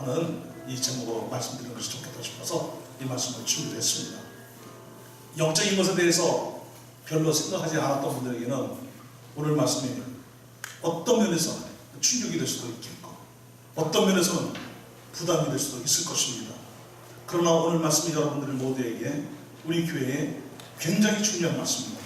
하는 이 제목으로 말씀드리는 것이 좋겠다 싶어서 이 말씀을 준비를 했습니다. 영적인 것에 대해서 별로 생각하지 않았던 분들에게는 오늘 말씀이 어떤 면에서 충격이 될 수도 있겠고 어떤 면에서는 부담이 될 수도 있을 것입니다. 그러나 오늘 말씀이 여러분들 모두에게 우리 교회에 굉장히 중요한 말씀입니다.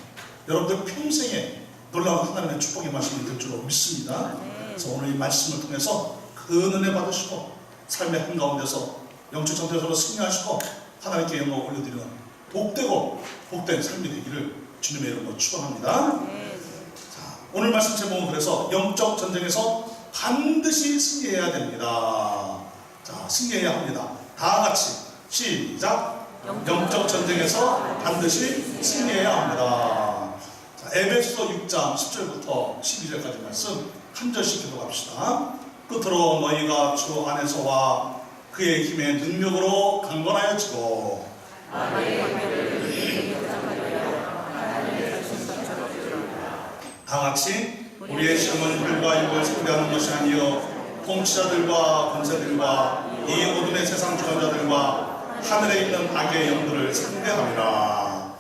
여러분들 평생에 놀라운 하나님의 축복의 말씀이 될 줄로 믿습니다. 그래서 오늘 이 말씀을 통해서 그 은혜 받으시고 삶의 한가운데서 영적 전투에서 승리하시고 하나님께 영광을 올려드리는 복되고 복된 삶이 되기를 주님의 이름으로 축원합니다. 자, 오늘 말씀 제목은 그래서 영적 전쟁에서 반드시 승리해야 됩니다. 자, 승리해야 합니다. 다 같이 시작. 영적 전쟁에서 반드시 승리해야 합니다. 자, 에베소서 6장 10절부터 12절까지 말씀 한 절씩 기도합시다. 끝으로 너희가 주 안에서와 그의 힘의 능력으로 강건하여지고 다같이 우리의 시험은 율과 육을 상대하는 것이 아니요 통치자들과 권세들과 이 어둠의 세상 주관자들과 하늘에 있는 악의 영들을 상대함이라.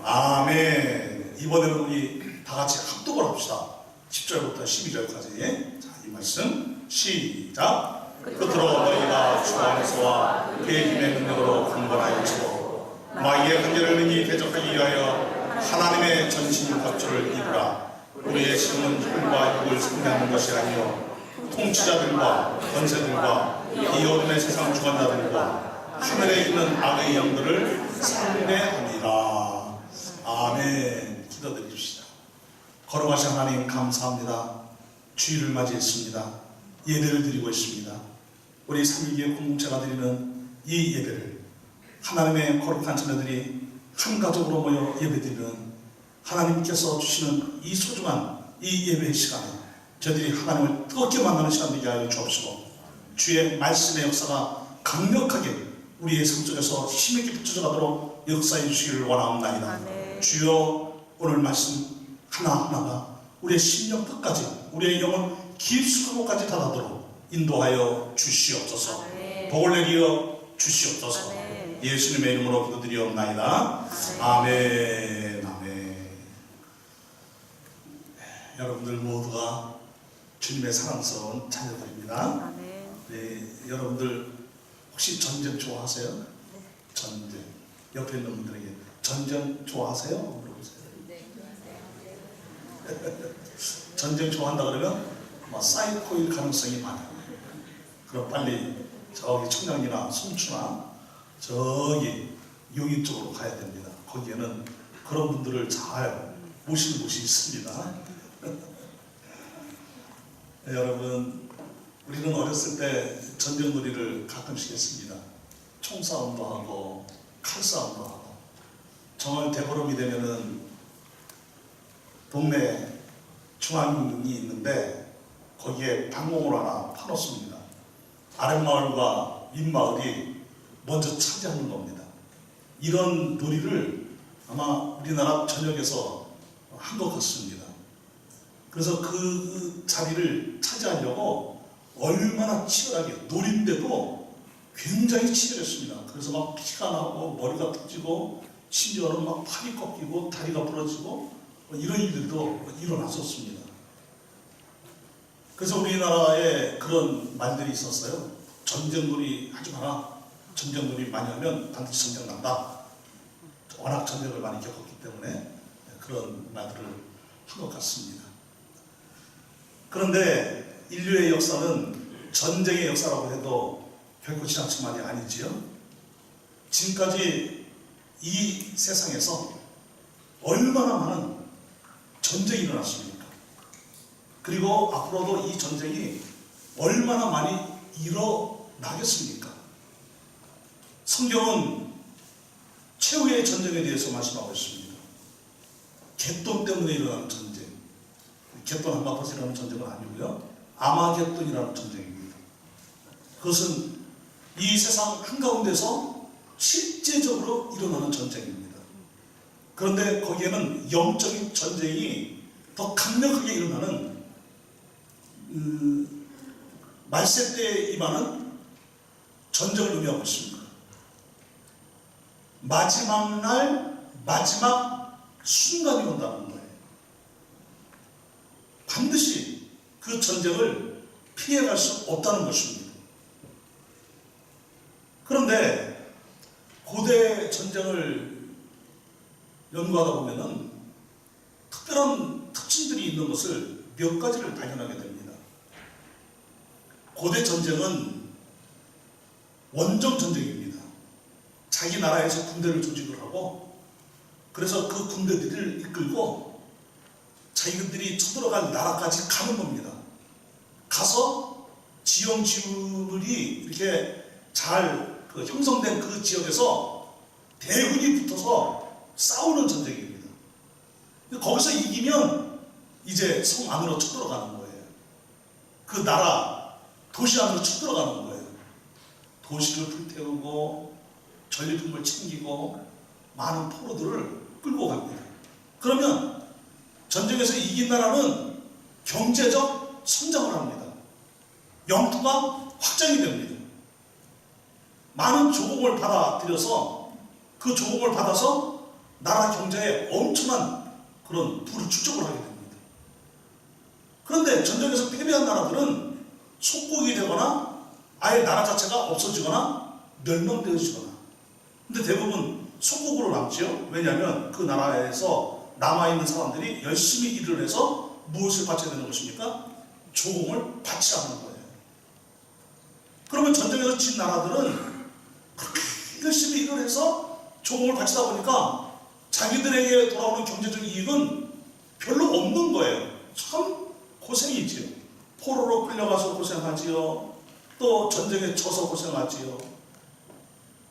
아멘. 이번에는 우리 다같이 합독을 합시다. 10절부터 12절까지. 자, 이 말씀 시작. 끝으로 너희가 주 안에서와 그의 힘의 능력으로 강건하여지고 마귀의 관계를 능히 대적하기 위하여 하나님의 전신 갑주를 입으라. 우리의 시험은 혈과 육을 상대하는 것이 아니요 통치자들과 권세들과 이 어둠의 세상 주관자들과 하늘에 있는 악의 영들을 상대함이라. 아멘. 기도드립시다. 거룩하신 하나님 감사합니다. 주일을 맞이했습니다. 예배를 드리고 있습니다. 우리 삼위기의 공동체가 드리는 이 예배를 하나님의 거룩한 자녀들이 한 가족으로 모여 예배드리는 하나님께서 주시는 이 소중한 이 예배의 시간에 저희들이 하나님을 뜨겁게 만나는 시간 되게 하여 주옵시고 주의 말씀의 역사가 강력하게 우리의 삶 속에서 힘있게 비춰져 가도록 역사해 주시기를 원하옵나이다. 주여 오늘 말씀 하나하나가 우리의 심령 끝까지 우리의 영혼 깊숙한 곳까지 닿도록 인도하여 주시옵소서. 복을 내리어 주시옵소서. 예수님의 이름으로 기도드리옵나이다. 아멘. 아멘. 여러분들 모두가 주님의 사랑스러운 자녀들입니다. 네, 여러분들 혹시 전쟁 좋아하세요? 전쟁. 옆에 있는 분들에게 전쟁 좋아하세요? 물어보세요. 네, 좋아하세요. 전쟁 좋아한다 그러면 사이코일 가능성이 많아요. 그럼 빨리 저기 청량리나 송추나 저기 용인 쪽으로 가야 됩니다. 거기에는 그런 분들을 잘 모시는 곳이 있습니다. 네, 여러분 우리는 어렸을 때 전쟁놀이를 가끔씩 했습니다. 총싸움도 하고 칼싸움도 하고 정월 대보름이 되면은 동네 중앙이 있는데 거기에 방공을 하나 파놓습니다. 아랫마을과 윗마을이 먼저 차지하는 겁니다. 이런 놀이를 아마 우리나라 전역에서 한 것 같습니다. 그래서 그 자리를 차지하려고 얼마나 치열하게 놀인데도 굉장히 치열했습니다. 그래서 막 피가 나고 머리가 터지고 심지어는 막 팔이 꺾이고 다리가 부러지고 이런 일들도 일어났었습니다. 그래서 우리나라에 그런 말들이 있었어요. 전쟁놀이 하지 마라. 전쟁놀이 많이 하면 반드시 전쟁 난다. 워낙 전쟁을 많이 겪었기 때문에 그런 말들을 한 것 같습니다. 그런데 인류의 역사는 전쟁의 역사라고 해도 결코 지나친 말이 아니지요. 지금까지 이 세상에서 얼마나 많은 전쟁이 일어났습니까? 그리고 앞으로도 이 전쟁이 얼마나 많이 일어나겠습니까? 성경은 최후의 전쟁에 대해서 말씀하고 있습니다. 갯돈 때문에 일어나는 전쟁, 갯돈 한바퀴라는 전쟁은 아니고요, 아마겟돈이라는 전쟁입니다. 그것은 이 세상 한가운데서 실제적으로 일어나는 전쟁입니다. 그런데 거기에는 영적인 전쟁이 더 강력하게 일어나는 말세 때에 임하는 전쟁을 의미하고 있습니다. 마지막 날 마지막 순간이 온다는 거예요. 반드시 그 전쟁을 피해갈 수 없다는 것입니다. 그런데 고대 전쟁을 연구하다 보면은 특별한 특징들이 있는 것을 몇 가지를 발견하게 됩니다. 고대 전쟁은 원정 전쟁입니다. 자기 나라에서 군대를 조직을 하고 그래서 그 군대들을 이끌고 자기들이 쳐들어갈 나라까지 가는 겁니다. 가서 지형지물이 이렇게 잘 형성된 그 지역에서 대군이 붙어서 싸우는 전쟁입니다. 거기서 이기면 이제 성 안으로 쳐들어가는 거예요. 그 나라 도시 안으로 쳐들어가는 거예요. 도시를 불태우고 전리품을 챙기고 많은 포로들을 끌고 갑니다. 그러면 전쟁에서 이긴 나라는 경제적 성장을 합니다. 영토가 확장이 됩니다. 많은 조공을 받아들여서 그 조공을 받아서 나라 경제에 엄청난 그런 부를 축적을 하게 됩니다. 그런데 전쟁에서 패배한 나라들은 속국이 되거나 아예 나라 자체가 없어지거나 멸망되어지거나. 근데 대부분 속국으로 남지요. 왜냐하면 그 나라에서 남아있는 사람들이 열심히 일을 해서 무엇을 바쳐야 되는 것입니까? 조공을 바치라는 거예요. 그러면 전쟁에서 진 나라들은 그렇게 열심히 일을 해서 조공을 바치다 보니까 자기들에게 돌아오는 경제적 이익은 별로 없는 거예요. 참 고생이지요. 포로로 끌려가서 고생하지요. 또 전쟁에 져서 고생하지요.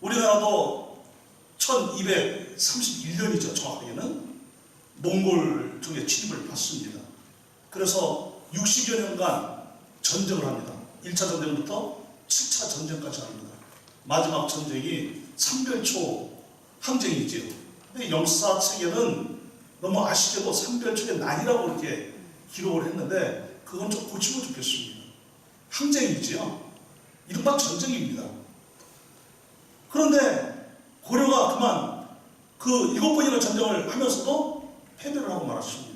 우리나라도 1231년이죠. 정확하게는 몽골 쪽에 침입을 받습니다. 그래서 60여 년간 전쟁을 합니다. 1차 전쟁부터 7차 전쟁까지 합니다. 마지막 전쟁이 삼별초 항쟁이지요. 근데 역사책에는 너무 아쉽게도 삼별초의 난이라고 이렇게 기록을 했는데 그건 좀 고치고 좋겠습니다. 항쟁이지요. 이른바 전쟁입니다. 그런데 고려가 그만 그 7번이나 전쟁을 하면서도 패배를 하고 말았습니다.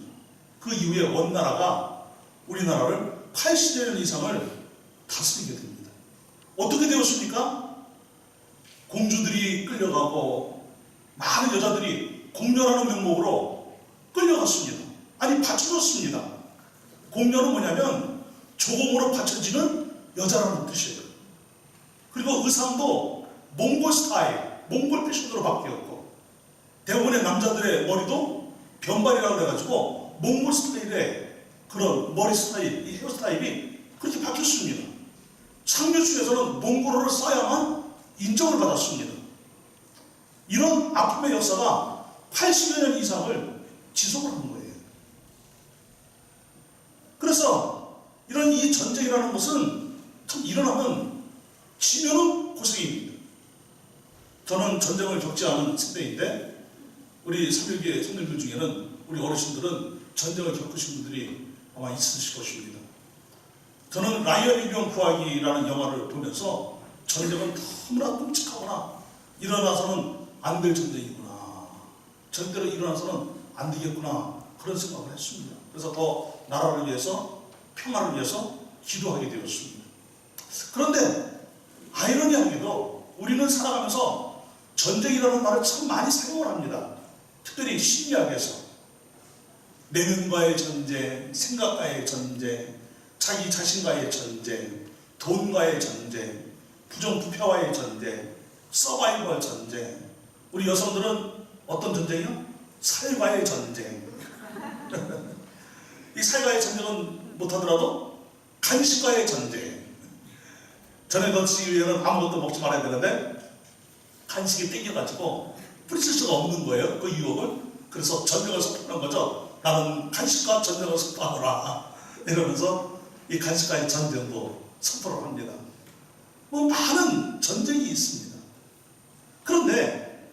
그 이후에 원나라가 우리나라를 80여 년 이상을 다스리게 됩니다. 어떻게 되었습니까? 공주들이 끌려가고 많은 여자들이 공녀라는 명목으로 끌려갔습니다. 아니 받쳐줬습니다. 공녀는 뭐냐면 조공으로 받쳐지는 여자라는 뜻이에요. 그리고 의상도 몽골 스타일, 몽골 패션으로 바뀌었고 대부분의 남자들의 머리도 변발이라고 해가지고 몽골 스타일의 그런 머리 스타일, 이 헤어스타일이 그렇게 바뀌었습니다. 상류층에서는 몽골어를 써야만 인정을 받았습니다. 이런 아픔의 역사가 80여 년 이상을 지속을 한 거예요. 그래서 이런 이 전쟁이라는 것은 참 일어나면 지면은 고생입니다. 저는 전쟁을 겪지 않은 세대인데 우리 3.1기 성도들 중에는 우리 어르신들은 전쟁을 겪으신 분들이 아마 있으실 것입니다. 저는 라이언 일병 구하기라는 영화를 보면서 전쟁은 너무나 끔찍하거나 일어나서는 안 될 전쟁이구나. 절대로 일어나서는 안 되겠구나. 그런 생각을 했습니다. 그래서 더 나라를 위해서 평화를 위해서 기도하게 되었습니다. 그런데 아이러니하게도 우리는 살아가면서 전쟁이라는 말을 참 많이 사용을 합니다. 특별히 심리학에서 내면과의 전쟁, 생각과의 전쟁, 자기 자신과의 전쟁, 돈과의 전쟁, 부정부패와의 전쟁, 서바이벌 전쟁. 우리 여성들은 어떤 전쟁이요? 살과의 전쟁. 이 살과의 전쟁은 못하더라도 간식과의 전쟁. 전에 거치기 위해서는 아무것도 먹지 말아야 되는데 간식이 땡겨가지고 뿌리칠 수가 없는 거예요. 그 유혹을. 그래서 전쟁을 선포한 거죠. 나는 간식과 전쟁을 선포하노라. 이러면서 이 간식과의 전쟁도 선포를 합니다. 뭐 많은 전쟁이 있습니다. 그런데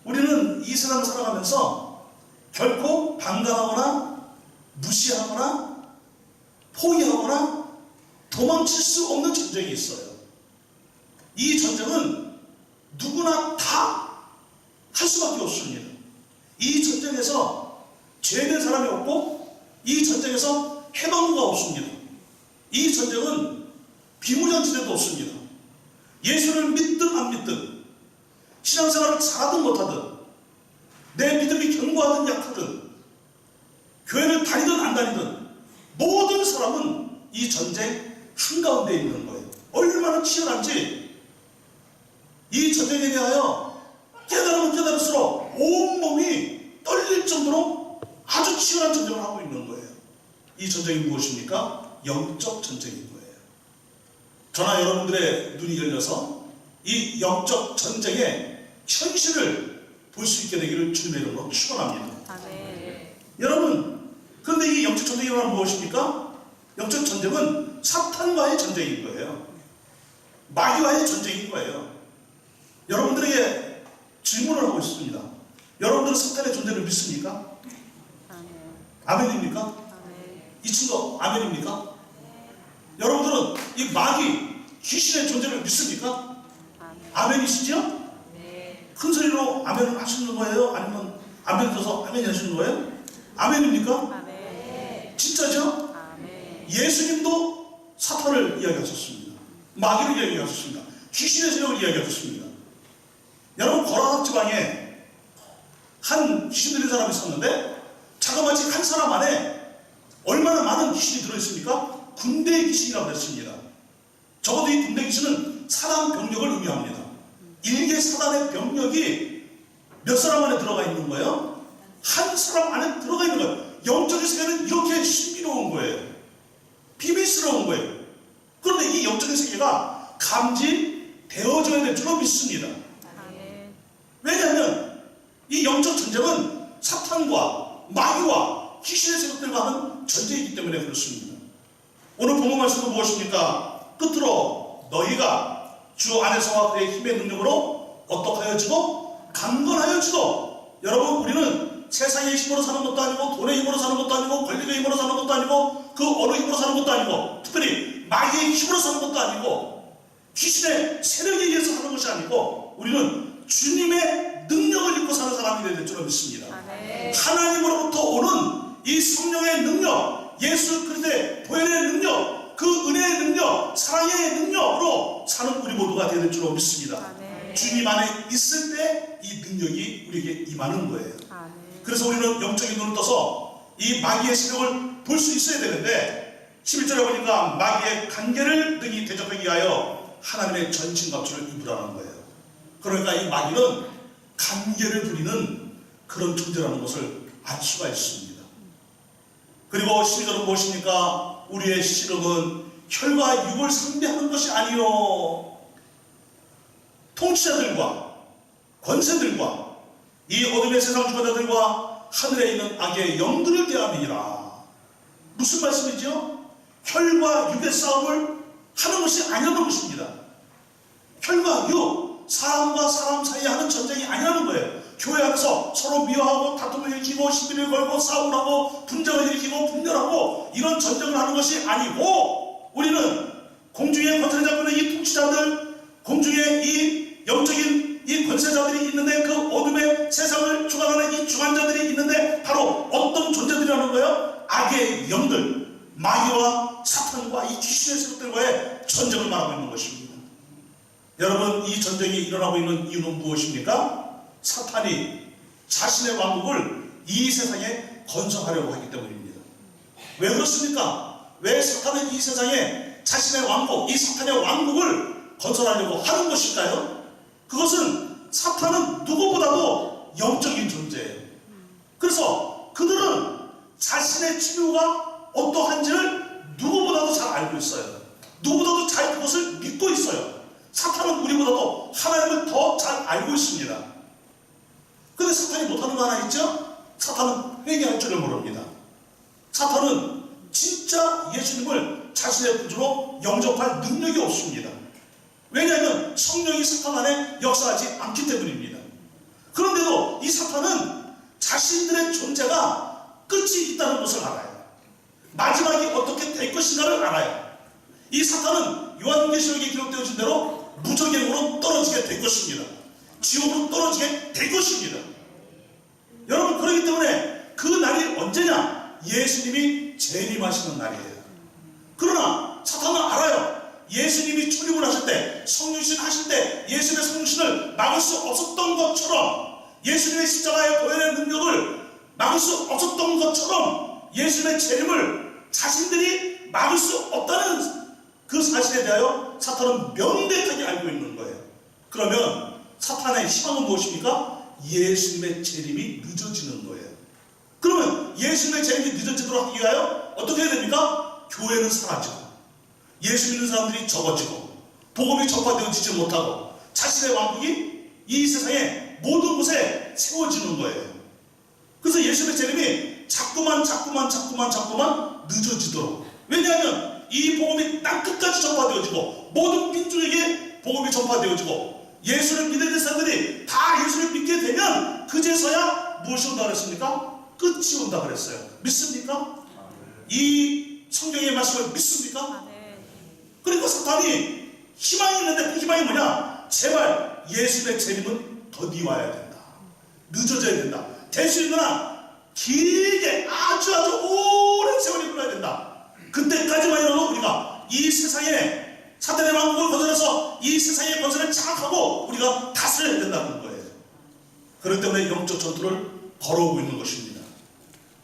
우리는 이 세상을 살아가면서 결코 방관하거나 무시하거나 포기하거나 도망칠 수 없는 전쟁이 있어요. 이 전쟁은 누구나 다 할 수밖에 없습니다. 이 전쟁에서 죄된 사람이 없고 이 전쟁에서 해방구가 없습니다. 이 전쟁은 비무장지대도 없습니다. 예수를 믿든 안 믿든, 신앙생활을 잘하든 못하든, 내 믿음이 견고하든 약하든, 교회를 다니든 안 다니든 모든 사람은 이 전쟁 한가운데 있는 거예요. 얼마나 치열한지 이 전쟁에 대하여 깨달으면 깨달을수록 온몸이 떨릴 정도로 아주 치열한 전쟁을 하고 있는 거예요. 이 전쟁이 무엇입니까? 영적 전쟁인 거예요. 저나 여러분들의 눈이 열려서 이 영적 전쟁의 현실을 볼 수 있게 되기를 주님의 이름으로 축원합니다. 아멘. 여러분, 그런데 이 영적 전쟁이란 무엇입니까? 영적 전쟁은 사탄과의 전쟁인 거예요. 마귀와의 전쟁인 거예요. 여러분들에게 질문을 하고 있습니다. 여러분들은 사탄의 존재를 믿습니까? 아멘. 아멘입니까? 아멘. 이 친구 아멘입니까? 여러분들은 이 마귀, 귀신의 존재를 믿습니까? 아멘. 아멘이시죠? 네. 큰 소리로 아멘을 하시는 거예요? 아니면 아멘 들어서 아멘 하시는 거예요? 아멘입니까? 아멘. 진짜죠? 아멘. 예수님도 사탄을 이야기하셨습니다. 마귀를 이야기하셨습니다. 귀신의 세력을 이야기하셨습니다. 여러분, 고라학 지방에 한 귀신 들린 사람이 있었는데 자그마치 한 사람 안에 얼마나 많은 귀신이 들어있습니까? 군대의 귀신이라고 했습니다. 적어도 이 군대 귀신은 사단 병력을 의미합니다. 일개 사단의 병력이 몇 사람 안에 들어가 있는 거예요? 한 사람 안에 들어가 있는 거예요. 영적인 세계는 이렇게 신비로운 거예요. 비밀스러운 거예요. 그런데 이 영적인 세계가 감지되어져야 될 줄로 믿습니다. 아멘. 왜냐하면 이 영적 전쟁은 사탄과 마귀와 귀신의 세력들과 하는 전쟁이기 때문에 그렇습니다. 오늘 본문 말씀은 무엇입니까? 끝으로 너희가 주 안에서와 그의 힘의 능력으로 어떻게 하여지고 강건하여지고. 여러분, 우리는 세상의 힘으로 사는 것도 아니고 돈의 힘으로 사는 것도 아니고 권력의 힘으로 사는 것도 아니고 그 어느 힘으로 사는 것도 아니고 특별히 마귀의 힘으로 사는 것도 아니고 귀신의 세력에 의해서 사는 것이 아니고 우리는 주님의 능력을 입고 사는 사람이 되야 될 줄로 믿습니다. 아멘. 하나님으로부터 오는 이 성령의 능력, 예수 그리스도의 보혈의 능력, 그 은혜의 능력, 사랑의 능력으로 사는 우리 모두가 되야 될 줄로 믿습니다. 아멘. 주님 안에 있을 때 이 능력이 우리에게 임하는 거예요. 아멘. 그래서 우리는 영적인 눈을 떠서 이 마귀의 세력을 볼 수 있어야 되는데 11절에 보니까 마귀의 간계를 능히 대적하기 위하여 하나님의 전신갑주를 입으라는 거예요. 그러니까 이 마귀는 간계를 부리는 그런 존재라는 것을 알 수가 있습니다. 그리고 12절은 무엇입니까? 우리의 씨름은 혈과 육을 상대하는 것이 아니요 통치자들과 권세들과 이 어둠의 세상 주관자들과 하늘에 있는 악의 영들을 대함이니라. 무슨 말씀이죠? 혈과 육의 싸움을 하는 것이 아니라는 것입니다. 혈과 육, 사람과 사람 사이에 하는 전쟁이 아니라는 거예요. 교회 안에서 서로 미워하고 다툼을 일으키고 시비를 걸고 싸움하고 분쟁을 일으키고 분열하고 이런 전쟁을 하는 것이 아니고 우리는 공중의 권세를 잡고 있는 이 통치자들, 공중의 이 영적인 이 권세자들이 있는데 그 어둠의 세상을 주관하는 이 주관자들이 있는데 바로 어떤 존재들이라는 거예요? 악의 영들, 마귀와 사탄과 이 귀신의 세력들과의 전쟁을 말하고 있는 것입니다. 여러분, 이 전쟁이 일어나고 있는 이유는 무엇입니까? 사탄이 자신의 왕국을 이 세상에 건설하려고 하기 때문입니다. 왜 그렇습니까? 왜 사탄은 이 세상에 자신의 왕국, 이 사탄의 왕국을 건설하려고 하는 것일까요? 그것은 사탄은 누구보다도 영적인 존재예요. 그래서 그들은 자신의 치유가 어떠한지를 누구보다도 잘 알고 있어요. 누구보다도 잘 그것을 믿고 있어요. 사탄은 우리보다도 하나님을 더 잘 알고 있습니다. 근데 사탄이 못하는 거 하나 있죠? 사탄은 회개할 줄을 모릅니다. 사탄은 진짜 예수님을 자신의 구주로 영접할 능력이 없습니다. 왜냐하면 성령이 사탄 안에 역사하지 않기 때문입니다. 그런데도 이 사탄은 자신들의 존재가 끝이 있다는 것을 알아요. 마지막이 어떻게 될 것인가를 알아요. 이 사탄은 요한계시록에 기록되어진 대로 무적행으로 떨어지게 될 것입니다. 지옥으로 떨어지게 될 것입니다. 여러분, 그렇기 때문에 그 날이 언제냐? 예수님이 재림하시는 날이에요. 그러나 사탄은 알아요. 예수님이 출입을 하실 때, 성육신 하실 때 예수님의 성육신을 막을 수 없었던 것처럼, 예수님의 십자가의 보혈의 능력을 막을 수 없었던 것처럼 예수님의 재림을 자신들이 막을 수 없다는 그 사실에 대하여 사탄은 명백하게 알고 있는 거예요. 그러면 사탄의 희망은 무엇입니까? 예수님의 재림이 늦어지는 거예요. 그러면 예수님의 재림이 늦어지도록 하기 위하여 어떻게 해야 됩니까? 교회는 사라지고, 예수 믿는 사람들이 적어지고, 복음이 전파되어지지 못하고, 자신의 왕국이 이 세상의 모든 곳에 세워지는 거예요. 그래서 예수님의 재림이 자꾸만 늦어지도록. 왜냐하면 이 복음이 땅끝까지 전파되어지고, 모든 민족에게 복음이 전파되어지고, 예수를 믿는 사람들이 다 예수를 믿게 되면 그제서야 무엇이 온다 그랬습니까? 끝이 온다 그랬어요. 믿습니까? 이 성경의 말씀을 믿습니까? 그러니까 사탄이 희망이 있는데 그 희망이 뭐냐? 제발 예수의 재림은 더디 와야 된다. 늦어져야 된다. 될 수 있는 한 길게 아주 오랜 세월이 흘러야 된다. 그때까지만이라도 우리가 이 세상에 사탄의 왕국을 거절해서 이 세상의 권세를 장악하고 우리가 다스려야 된다는 거예요. 그렇기 때문에 영적 전투를 걸어오고 있는 것입니다.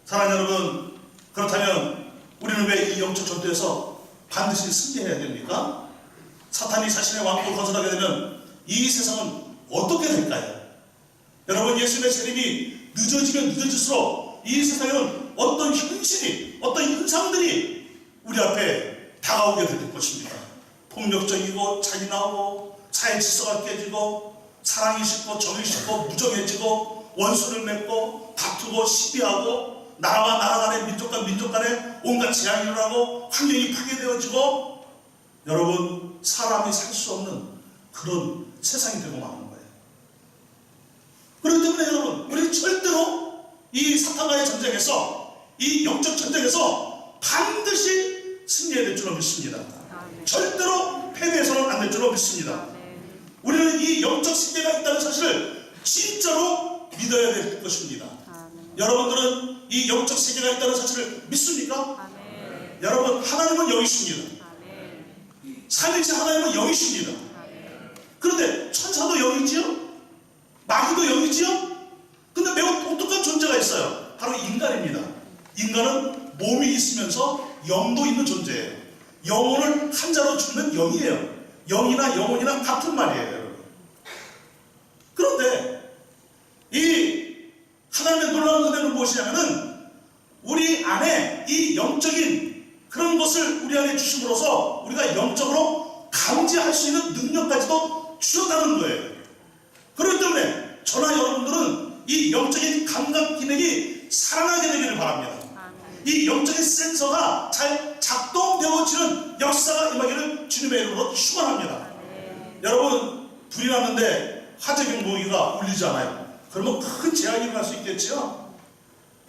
사랑하는 여러분, 그렇다면 우리는 왜 이 영적 전투에서 반드시 승리해야 됩니까? 사탄이 자신의 왕국을 건설하게 되면 이 세상은 어떻게 될까요? 여러분, 예수님의 재림이 늦어지면 늦어질수록 이 세상에는 어떤 현실이, 어떤 현상들이 우리 앞에 다가오게 될 것입니다. 폭력적이고 잔인하고 사회 질서가 깨지고 사랑이 식고 정이 식고 무정해지고 원수를 맺고 다투고 시비하고 나라와 나라 간에 민족 간 민족 간에 온갖 재앙이 일어나고 환경이 파괴되어지고, 여러분, 사람이 살 수 없는 그런 세상이 되고 마는 거예요. 그렇기 때문에 여러분, 우리 절대로 이 사탄과의 전쟁에서, 이 영적 전쟁에서 반드시 승리해야 될 줄로 믿습니다. 절대로 패배해서는 안 될 줄로 믿습니다. 우리는 이 영적 세계가 있다는 사실을 진짜로 믿어야 될 것입니다. 여러분들은 이 영적 세계가 있다는 사실을 믿습니까? 여러분, 하나님은 영이십니다. 삼위일체 하나님은 영이십니다. 그런데 천사도 영이지요? 마귀도 영이지요? 근데 매우 독특한 존재가 있어요. 바로 인간입니다. 인간은 몸이 있으면서 영도 있는 존재예요. 영혼을 한자로 주면 영이에요. 영이나 영혼이나 같은 말이에요, 여러분. 그런데 이 하나님의 놀라운 은혜는 무엇이냐면은 우리 안에 이 영적인 그런 것을 우리 안에 주심으로써 우리가 영적으로 감지할 수 있는 능력까지도 주셨다는 거예요. 그렇기 때문에 저나 여러분들은 이 영적인 감각 기능이 살아나게 되기를 바랍니다. 이 영적인 센서가 잘 작동되어지는 역사가 임하기를 주님의 이름으로 축원합니다. 여러분, 불이 났는데 화재 경보기가 울리지 않아요. 그러면 큰 재앙이 일어날 수 있겠죠.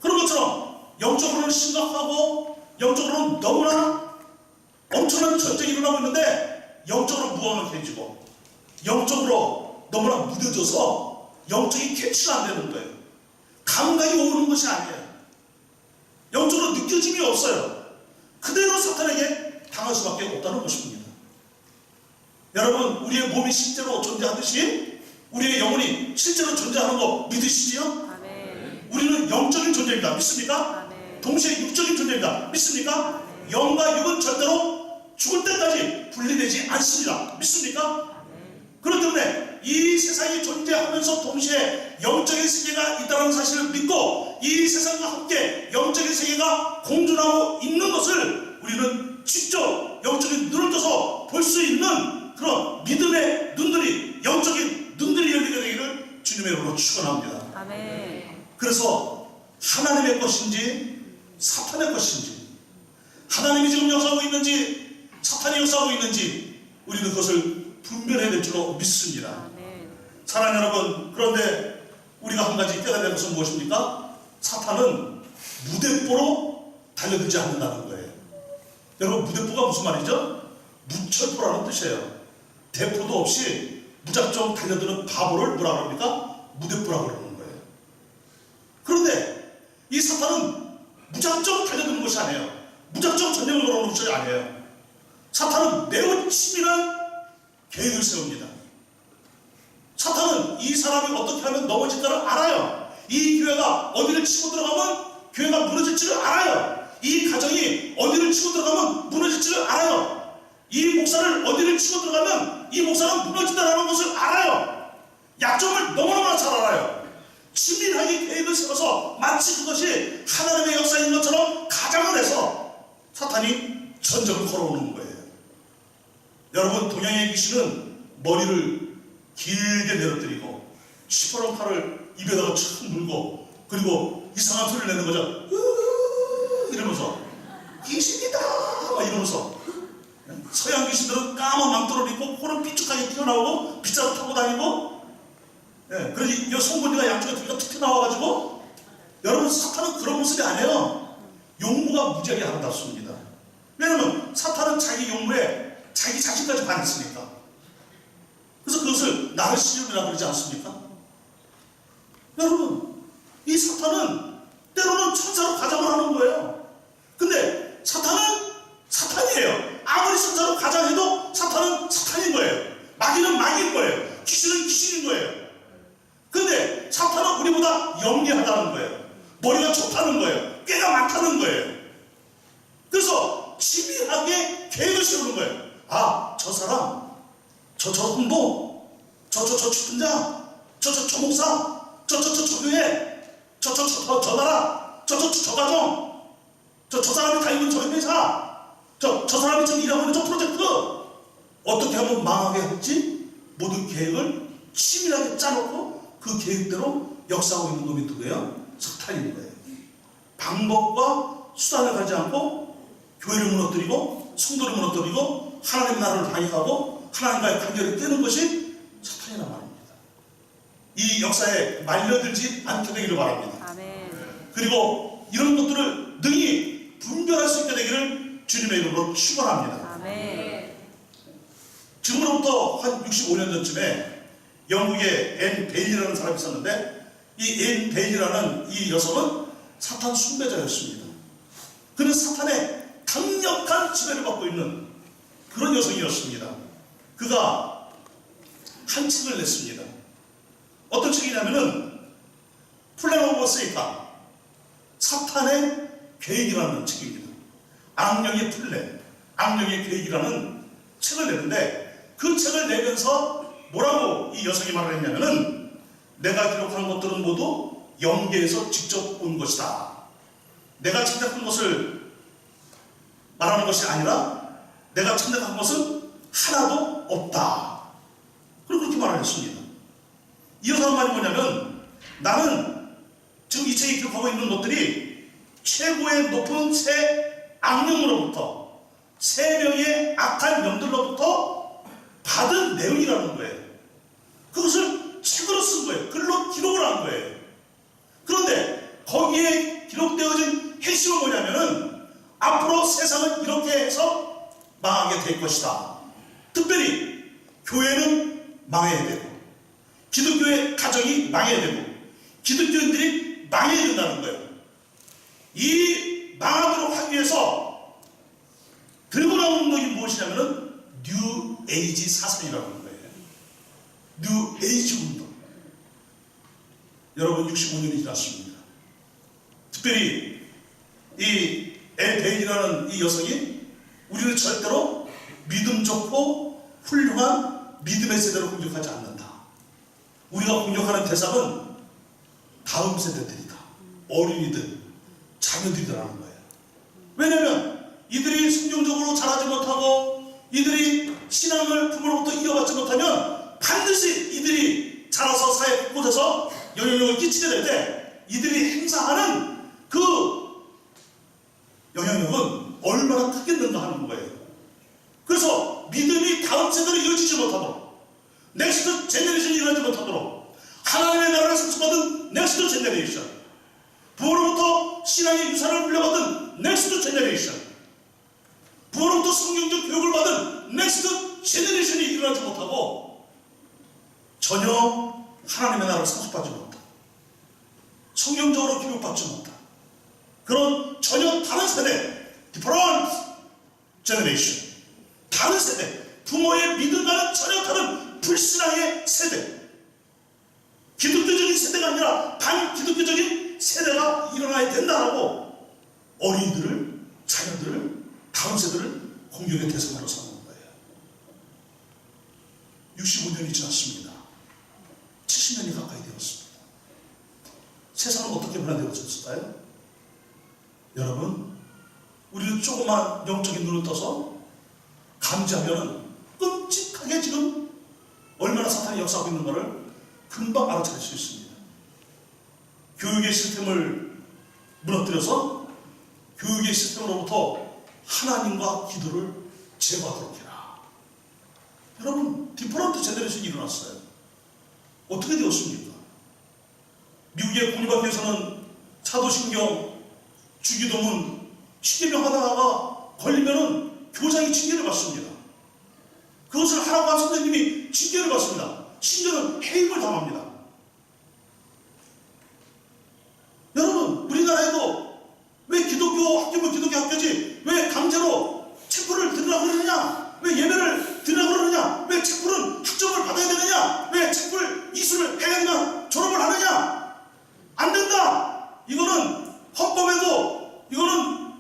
그런 것처럼 영적으로는 심각하고 영적으로는 너무나 엄청난 전쟁이 일어나고 있는데 영적으로 무언해지고 영적으로 너무나 무뎌져서 영적인 캐치가 안 되는 거예요. 감각이 오는 것이 아니에요. 영적으로 느껴짐이 없어요. 그대로 사탄에게 당할 수밖에 없다는 것입니다. 여러분, 우리의 몸이 실제로 존재하듯이 우리의 영혼이 실제로 존재하는 거 믿으시지요? 아멘. 우리는 영적인 존재입니다. 믿습니까? 아멘. 동시에 육적인 존재입니다. 믿습니까? 아멘. 영과 육은 절대로 죽을 때까지 분리되지 않습니다. 믿습니까? 아멘. 그렇기 때문에 이 세상이 존재하면서 동시에 영적인 세계가 있다는 사실을 믿고 이 세상과 함께 영적인 세계가 공존하고 있는 것을 우리는 직접 영적인 눈을 떠서 볼 수 있는 그런 믿음의 눈들이, 영적인 눈들이 열리게 되기를 주님의 이름으로 축원합니다. 아멘. 그래서 하나님의 것인지 사탄의 것인지, 하나님이 지금 역사하고 있는지 사탄이 역사하고 있는지 우리는 그것을 분별해야 될 줄로 믿습니다. 아멘. 사랑하는 여러분, 그런데 우리가 한 가지 깨달아야 될 것은 무엇입니까? 사탄은 무대포로 달려들지 않는다는 거예요. 여러분, 무대포가 무슨 말이죠? 무철포라는 뜻이에요. 대포도 없이 무작정 달려드는 바보를 뭐라 그럽니까? 무대부라고 그러는 거예요. 그런데 이 사탄은 무작정 달려드는 것이 아니에요. 무작정 전쟁을 걸어오는 것이 아니에요. 사탄은 매우 치밀한 계획을 세웁니다. 사탄은 이 사람이 어떻게 하면 넘어질까를 알아요. 이 교회가 어디를 치고 들어가면 교회가 무너질지를 알아요. 이 가정이 어디를 치고 들어가면 무너질지를 알아요. 이 목사를 어디를 치고 들어가면 이 목사는 무너진다는 것을 알아요. 약점을 너무너무 잘 알아요. 치밀하게 계획을 세워서 마치 그것이 하나님의 역사인 것처럼 가장을 해서 사탄이 전쟁을 걸어오는 거예요. 여러분, 동양의 귀신은 머리를 길게 내려뜨리고 시퍼런 칼을 입에다가 촥 물고 그리고 이상한 소리를 내는 거죠. 이러면서 귀신이다 막 이러면서. 서양 귀신들은 까만 망토를 입고 코는 삐죽하게 튀어나오고 빗자루 타고 다니고, 그러지 이 송곳니가 양쪽에 두개가 툭 튀어나와가지고. 여러분, 사탄은 그런 모습이 아니에요. 용무가 무지하게 아름답습니다. 왜냐면 사탄은 자기 용무에 자기 자신까지 반했으니까. 그래서 그것을 나르시즘이라고 그러지 않습니까? 여러분, 이 사탄은 때로는 천사로 가장을 하는 거예요. 근데 사탄은 사탄이에요. 아무리 천사로 가장해도 사탄은 사탄인 거예요. 마귀는 마귀인 거예요. 귀신은 귀신인 거예요. 근데 사탄은 우리보다 영리하다는 거예요. 머리가 좋다는 거예요. 꾀가 많다는 거예요. 그래서 치밀하게 계획을 세우는 거예요. 아, 저 사람, 저 홍보, 저 주분자, 저 목사, 저 교회, 저 나라, 저 가정, 저 사람이 다니는 저 회사, 저 사람이 지금 일하고 있는 저 프로젝트, 어떻게 하면 망하게 할지 모든 계획을 치밀하게 짜놓고 그 계획대로 역사하고 있는 놈이 누구예요? 사탄인 거예요. 방법과 수단을 가지 않고 교회를 무너뜨리고 성도를 무너뜨리고 하나님 나라를 방해하고 하나님과의 관계를 깨는 것이 사탄이란 말입니다. 이 역사에 말려들지 않게 되기를 바랍니다. 아멘. 그리고 이런 것들을 능히 분별할 수 있게 되기를 주님의 이름으로 축원합니다. 아멘. 지금으로부터 한 65년 전쯤에 영국에 앤 베일이라는 사람이 있었는데, 이 앤 베일이라는 이 여성은 사탄 숭배자였습니다. 그는 사탄의 강력한 지배를 받고 있는 그런 여성이었습니다. 그가 한 책을 냈습니다. 어떤 책이냐면은 플랜 오브 세이탄, 사탄의 계획이라는 책입니다. 악령의 플랜, 악령의 계획이라는 책을 냈는데, 그 책을 내면서 뭐라고 이 여성이 말을 했냐면은, 내가 기록한 것들은 모두 영계에서 직접 온 것이다. 내가 창작한 것을 말하는 것이 아니라 내가 창작한 것은 하나도 없다. 그리고 그렇게 말을 했습니다. 이 여성의 말이 뭐냐면, 나는 지금 이 책이 기록하고 있는 것들이 최고의 높은 새 악령으로부터, 세 명의 악한 영들로부터 받은 내용이라는 거예요. 그것을 책으로 쓴 거예요. 글로 기록을 한 거예요. 그런데 거기에 기록되어진 핵심은 뭐냐면은, 앞으로 세상은 이렇게 해서 망하게 될 것이다. 특별히 교회는 망해야 되고, 기독교의 가정이 망해야 되고, 기독교인들이 망해야 된다는 거예요. 이 망하도록 하기 위해서 들고 나오는 것이 무엇이냐면은 뉴 에이지 사상이라는 거예요. 뉴 에이지 운동. 여러분, 65년이 지났습니다. 특별히 이 앤 베일이라는 이 여성이 우리를 절대로 믿음 좋고 훌륭한 믿음의 세대로 공격하지 않는다. 우리가 공격하는 대상은 다음 세대들이다. 어린이들, 자녀들이라는 거예요. 왜냐하면 이들이 성경적으로 자라지 못하고 이들이 신앙을 부모로부터 이어받지 못하면 반드시 이들이 자라서 사회 곳곳에서 영향력을 끼치게 될 때 이들이 행사하는 그 영향력은 얼마나 크겠는가 하는 거예요. 그래서 믿음이 다음 세대로 이어지지 못하도록, 넥스트 제너레이션이 일어나지 못하도록, 하나님의 나라를 상속받은 넥스트 제너레이션, 부모로부터 신앙의 유산을 물려받은 넥스트 제너레이션, 부모로부터 성경적 교육을 받은 넥스트 제너레이션이 일어나지 못하고 전혀 하나님의 나라를 상속받지 못한, 성경적으로 교육받지 못한 그런 전혀 다른 세대, different generation, 다른 세대, 부모의 믿음과는 전혀 다른 불신앙의 세대, 기독교적인 세대가 아니라 반기독교적인 세대가 일어나야 된다라고 어린이들을, 자녀들을, 다음 세대를 공격의 대상으로 삼는 거예요. 65년이 지났습니다. 70년이 가까이 되었습니다. 세상은 어떻게 변화되어졌을까요? 여러분, 우리는 조그만 영적인 눈을 떠서 감지하면 끔찍하게 지금 얼마나 사탄이 역사하고 있는 것을 금방 알아차릴 수 있습니다. 교육의 시스템을 무너뜨려서 교육의 시스템으로부터 하나님과 기도를 제거하도록 해라. 여러분, 디퍼런트 제너레이션이 일어났어요. 어떻게 되었습니까? 미국의 국립학교에서는 차도신경, 주기도문, 치계병 하다가 걸리면은 교장이 징계를 받습니다. 그것을 하라고 한 선생님이 징계를 받습니다. 심지어는 해임을 당합니다. 여러분, 우리나라에도 왜 기독교 학교면 기독교 학교지 왜 강제로 체포를 들으라고 그러느냐, 왜 예배를 드리라고 그러느냐, 왜 체포는 학점을 받아야 되느냐, 왜 체포를 이수를 해야만 졸업을 하느냐, 안 된다. 이거는 헌법에도 이거는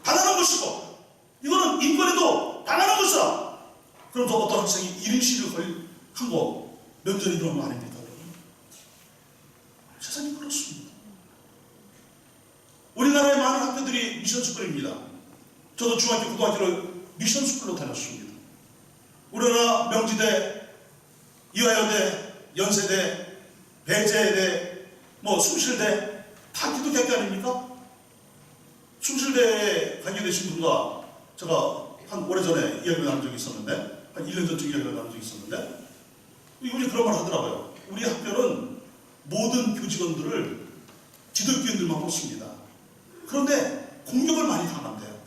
반하는 것이고 이거는 인권에도 반하는 것이다. 그럼 어떤 학생이 1인 시위를 한 거 면전이 그런 거 아닙니까? 세상이 그렇습니다. 우리나라의 많은 학교들이 미션스쿨입니다. 저도 중학교, 고등학교를 미션스쿨로 다녔습니다. 우리나라 명지대, 이화여대, 연세대, 배재대, 숭실대 다 기독교 학교 아닙니까? 숭실대에 관계되신 분과 제가 한 오래전에 이야기를 나눈 적이 있었는데, 한 1년 전쯤 이야기를 나눈 적이 있었는데, 이분이 그런 말 하더라고요. 우리 학교는 모든 교직원들을 기독교인들만 뽑습니다. 그런데 공격을 많이 당한대요.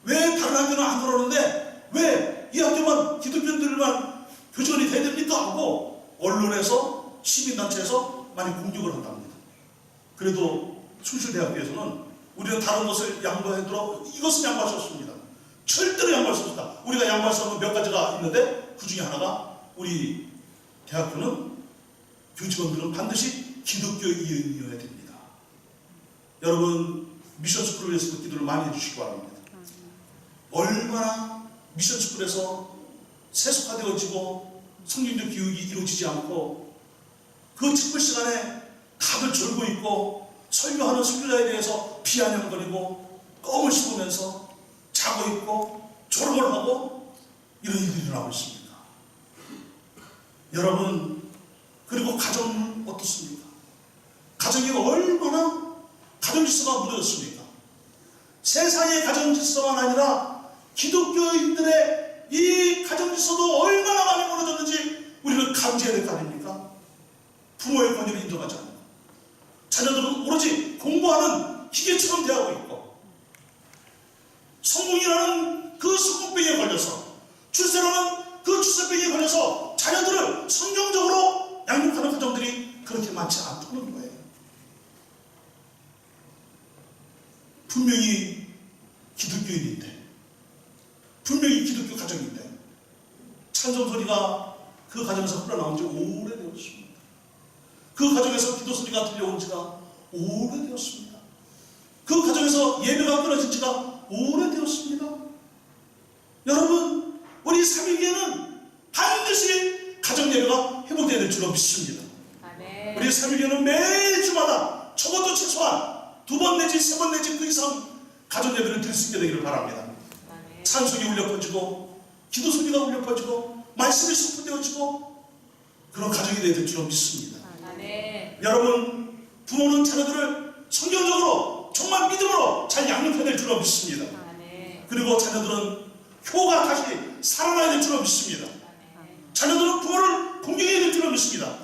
왜 다른 학교는 안 그러는데 왜 이 학교만 기독교인들만 교직원이 돼야 됩니까? 하고 언론에서, 시민단체에서 많이 공격을 한답니다. 그래도 숭실대학교에서는 우리는 다른 것을 양보하도록 이것은 양보할 수 없습니다. 절대로 양보할 수 없다. 우리가 양보할 수 없는 몇 가지가 있는데 그 중에 하나가 우리 대학교는 교직원들은 반드시 기독교인이어야 됩니다. 여러분, 미션스쿨을 위해서도 기도를 많이 해주시기 바랍니다. 얼마나 미션스쿨에서 세속화되어지고 성경적 교육이 이루어지지 않고 그 특별 시간에 다들 졸고 있고 설교하는 설교자에 대해서 비아냥거리고 껌을 씹으면서 자고 있고 졸음을 하고 이런 일들이 일어나고 있습니다. 여러분, 그리고 가정은 어떻습니까? 가정이 얼마나 가정 질서가 무너졌습니까? 세상의 가정 질서만 아니라 기독교인들의 이 가정 질서도 얼마나 많이 무너졌는지 우리는 감지해야 될 거 아닙니까? 부모의 권위를 인정하지 않고 자녀들은 오로지 공부하는 기계처럼 대하고 있고 성공이라는 그 성공병에 걸려서 출세라는 그 출세병에 걸려서 자녀들을 성경적으로 양육하는 가정들이 그렇게 많지 않다는 거예요. 분명히 기독교인인데, 분명히 기독교 가정인데 찬송 소리가 그 가정에서 흘러나온 지 오래되었습니다. 그 가정에서 기도 소리가 들려온 지가 오래되었습니다. 그 가정에서 예배가 끊어진 지가 오래되었습니다. 여러분, 우리 삼위교회는 반드시 가정 예배가 회복되어야 될 줄로 믿습니다. 아멘. 우리 삼위교회는 매주마다 적어도 최소한 2번 내지 3번 내지 그 이상 가정 예배를 드릴 수 있게 되기를 바랍니다. 아멘. 찬송이 울려 퍼지고 기도 소리가 울려 퍼지고 말씀이 선포되어지고 그런 가정이 되어야 될 줄로 믿습니다. 아멘. 여러분, 부모는 자녀들을 성경적으로 정말 믿음으로 잘 양육해야 될 줄로 믿습니다. 아멘. 그리고 자녀들은 효가 다시 살아나야 될 줄로 믿습니다. 아멘. 자녀들은 부모를 공경해야 될 줄로 믿습니다.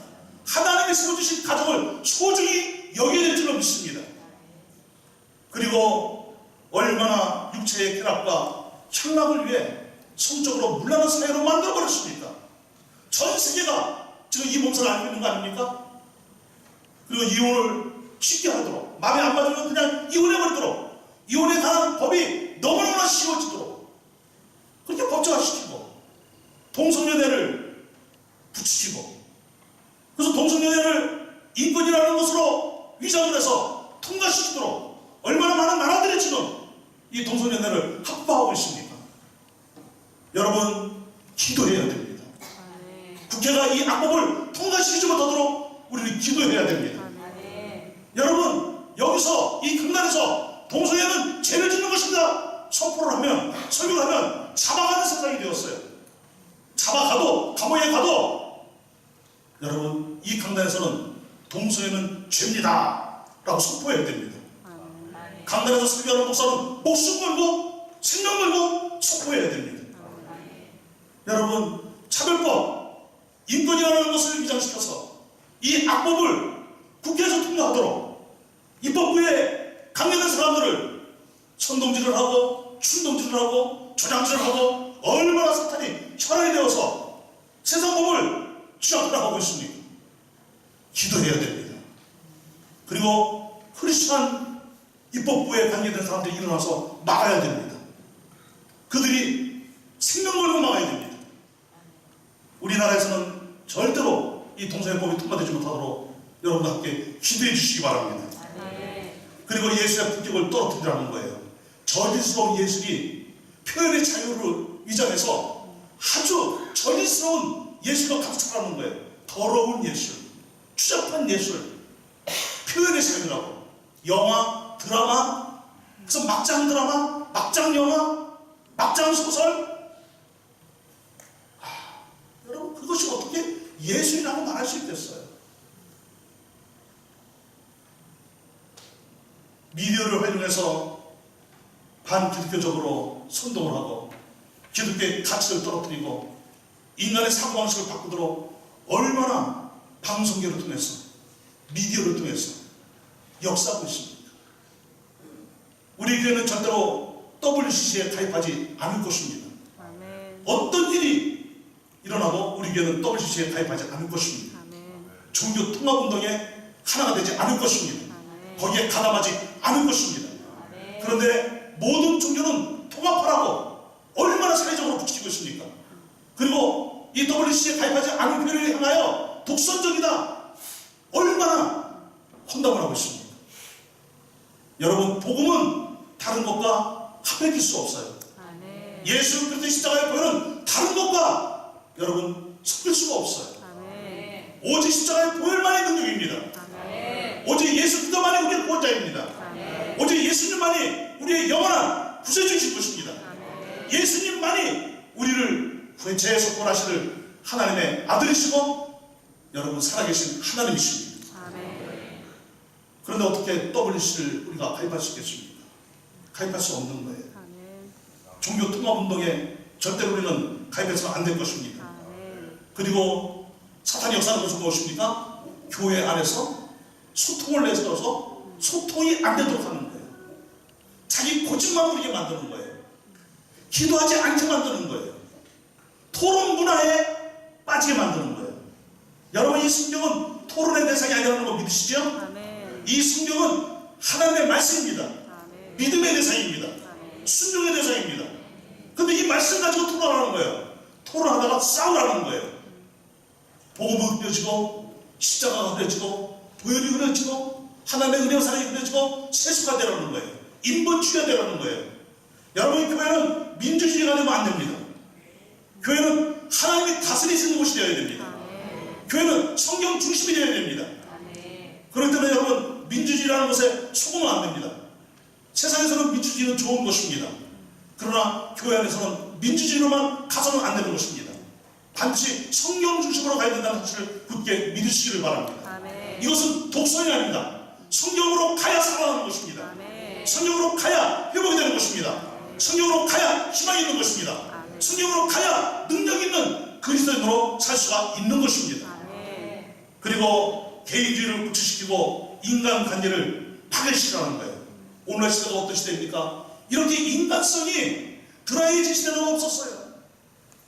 하나님이 세워주신 가정을 소중히 여겨야 될 줄로 믿습니다. 그리고 얼마나 육체의 쾌락과 향락을 위해 성적으로 문란한 사회로 만들어버렸습니까? 전 세계가 지금 이 몸살을 앓고 있는 거 아닙니까? 그리고 이혼을 쉽게 하도록, 마음에 안 맞으면 그냥 이혼해버리도록, 이혼에 관한 법이 너무너무 쉬워지도록 그렇게 법제화시키고, 동성연애를 부추기고, 그래서 동성연애를 인권이라는 것으로 위장을 해서 통과시키도록 얼마나 많은 나라들이 지금 이 동성연애를 합법화하고 있습니까? 여러분, 기도해야 됩니다. 국회가 이 악법을 통과시키지 못하도록 우리는 기도해야 됩니다. 여러분, 여기서 이 강단에서 동성애는 죄를 짓는 것입니다 선포를 하면, 설교를 하면 잡아가는 세상이 되었어요. 잡아가도, 감옥에 가도 여러분, 이 강단에서는 동성애는 죄입니다 라고 선포해야 됩니다. 강단에서 설교하는 목사는 목숨 걸고 생명 걸고 선포해야 됩니다. 여러분, 차별법, 인권이라는 것을 위장시켜서 이 악법을 국회에서 통과하도록 입법부에 강력한 사람들을 선동질을 하고 충동질을 하고 조장질을 하고 얼마나 사탄이 혈안이 되어서 세상 법을 쥐어들어가고 있습니까? 기도해야 됩니다. 그리고 크리스찬 입법부에 관계된 사람들이 일어나서 막아야 됩니다. 그들이 생명 걸고 막아야 됩니다. 우리나라에서는 절대로 이 동성애법이 통과되지 못하도록 여러분과 함께 기도해 주시기 바랍니다. 그리고 예술의 품격을 떨어뜨리라는 거예요. 저질스러운 예술이 표현의 자유를 위장해서 아주 저질스러운 예술로 가득 차라는 거예요. 더러운 예술, 추잡한 예술, 표현의 자유라고. 영화, 드라마, 그래서 막장 드라마, 막장 영화, 막장 소설. 여러분, 그것이 어떻게 예술이라고 말할 수 있겠어요? 미디어를 활용해서 반기독교적으로 선동을 하고 기독교의 가치를 떨어뜨리고 인간의 사고방식을 바꾸도록 얼마나 방송계를 통해서, 미디어를 통해서 역사하고 있습니다. 우리 교회는 절대로 WCC에 가입하지 않을 것입니다. 어떤 일이 일어나도 우리 교회는 WCC에 가입하지 않을 것입니다. 종교 통합운동에 하나가 되지 않을 것입니다. 거기에 가담하지 않을 것입니다. 그런데 모든 종교는 통합하라고 얼마나 사회적으로 부추기고 있습니까? 그리고 이 WCC에 가입하지 않은 교회를 향하여 독선적이다, 얼마나 혼담을 하고 있습니다. 여러분, 복음은 다른 것과 합해질 수 없어요. 예수 그리스도의 십자가의 보혈은 다른 것과 여러분 섞일 수가 없어요. 오직 십자가의 보혈만이 능력입니다. 오직 예수 그리스도만이 우리의 구원자입니다. 오직 예수님만이 우리의 영원한 구세주이실 것입니다. 예수님만이 우리를 죄에서 구원하시는 하나님의 아들이시고 여러분 살아계신 하나님이십니다. 그런데 어떻게 WCC를 우리가 가입할 수 있겠습니까? 가입할 수 없는 거예요. 종교 통합운동에 절대로 우리는 가입해서는 안 될 것입니다. 그리고 사탄의 역사는 무엇입니까? 교회 안에서 소통을 내세워서 소통이 안 되도록 하는 거예요. 자기 고집만 부리게 만드는 거예요. 기도하지 않게 만드는 거예요. 토론 문화에 빠지게 만드는 거예요. 여러분, 이 성경은 토론의 대상이 아니라는 거 믿으시죠? 이 성경은 하나님의 말씀입니다. 믿음의 대상입니다. 순종의 대상입니다. 근데 이 말씀 가지고 토론하는 거예요. 토론하다가 싸우라는 거예요. 복음이 흐려지고 십자가가 흐려지고 보혈이 흐려지고 하나님의 은혜와 사랑이 흐려지고 세수가 되라는 거예요. 인본주의가 되라는 거예요. 여러분, 교회는 민주주의가 되면 안 됩니다. 교회는 하나님이 다스리시는 곳이 되어야 됩니다. 교회는 성경 중심이 되어야 됩니다. 그렇기 때문에 여러분, 민주주의라는 것에 속으면 안 됩니다. 세상에서는 민주주의는 좋은 것입니다. 그러나 교회 안에서는 민주주의로만 가서는 안 되는 것입니다. 반드시 성경 중심으로 가야 된다는 것을 굳게 믿으시기를 바랍니다. 이것은 독선이 아닙니다. 성경으로 가야 살아나는 것입니다. 성경으로 가야 회복이 되는 것입니다. 성경으로 가야 희망이 있는 것입니다. 성경으로 가야 능력 있는 그리스도인으로 살 수가 있는 것입니다. 그리고 개인주의를 구축시키고 인간관계를 파괴시키라는 거예요. 오늘날 시대가 어떤 시대입니까? 이렇게 인간성이 드라이해진 시대는 없었어요.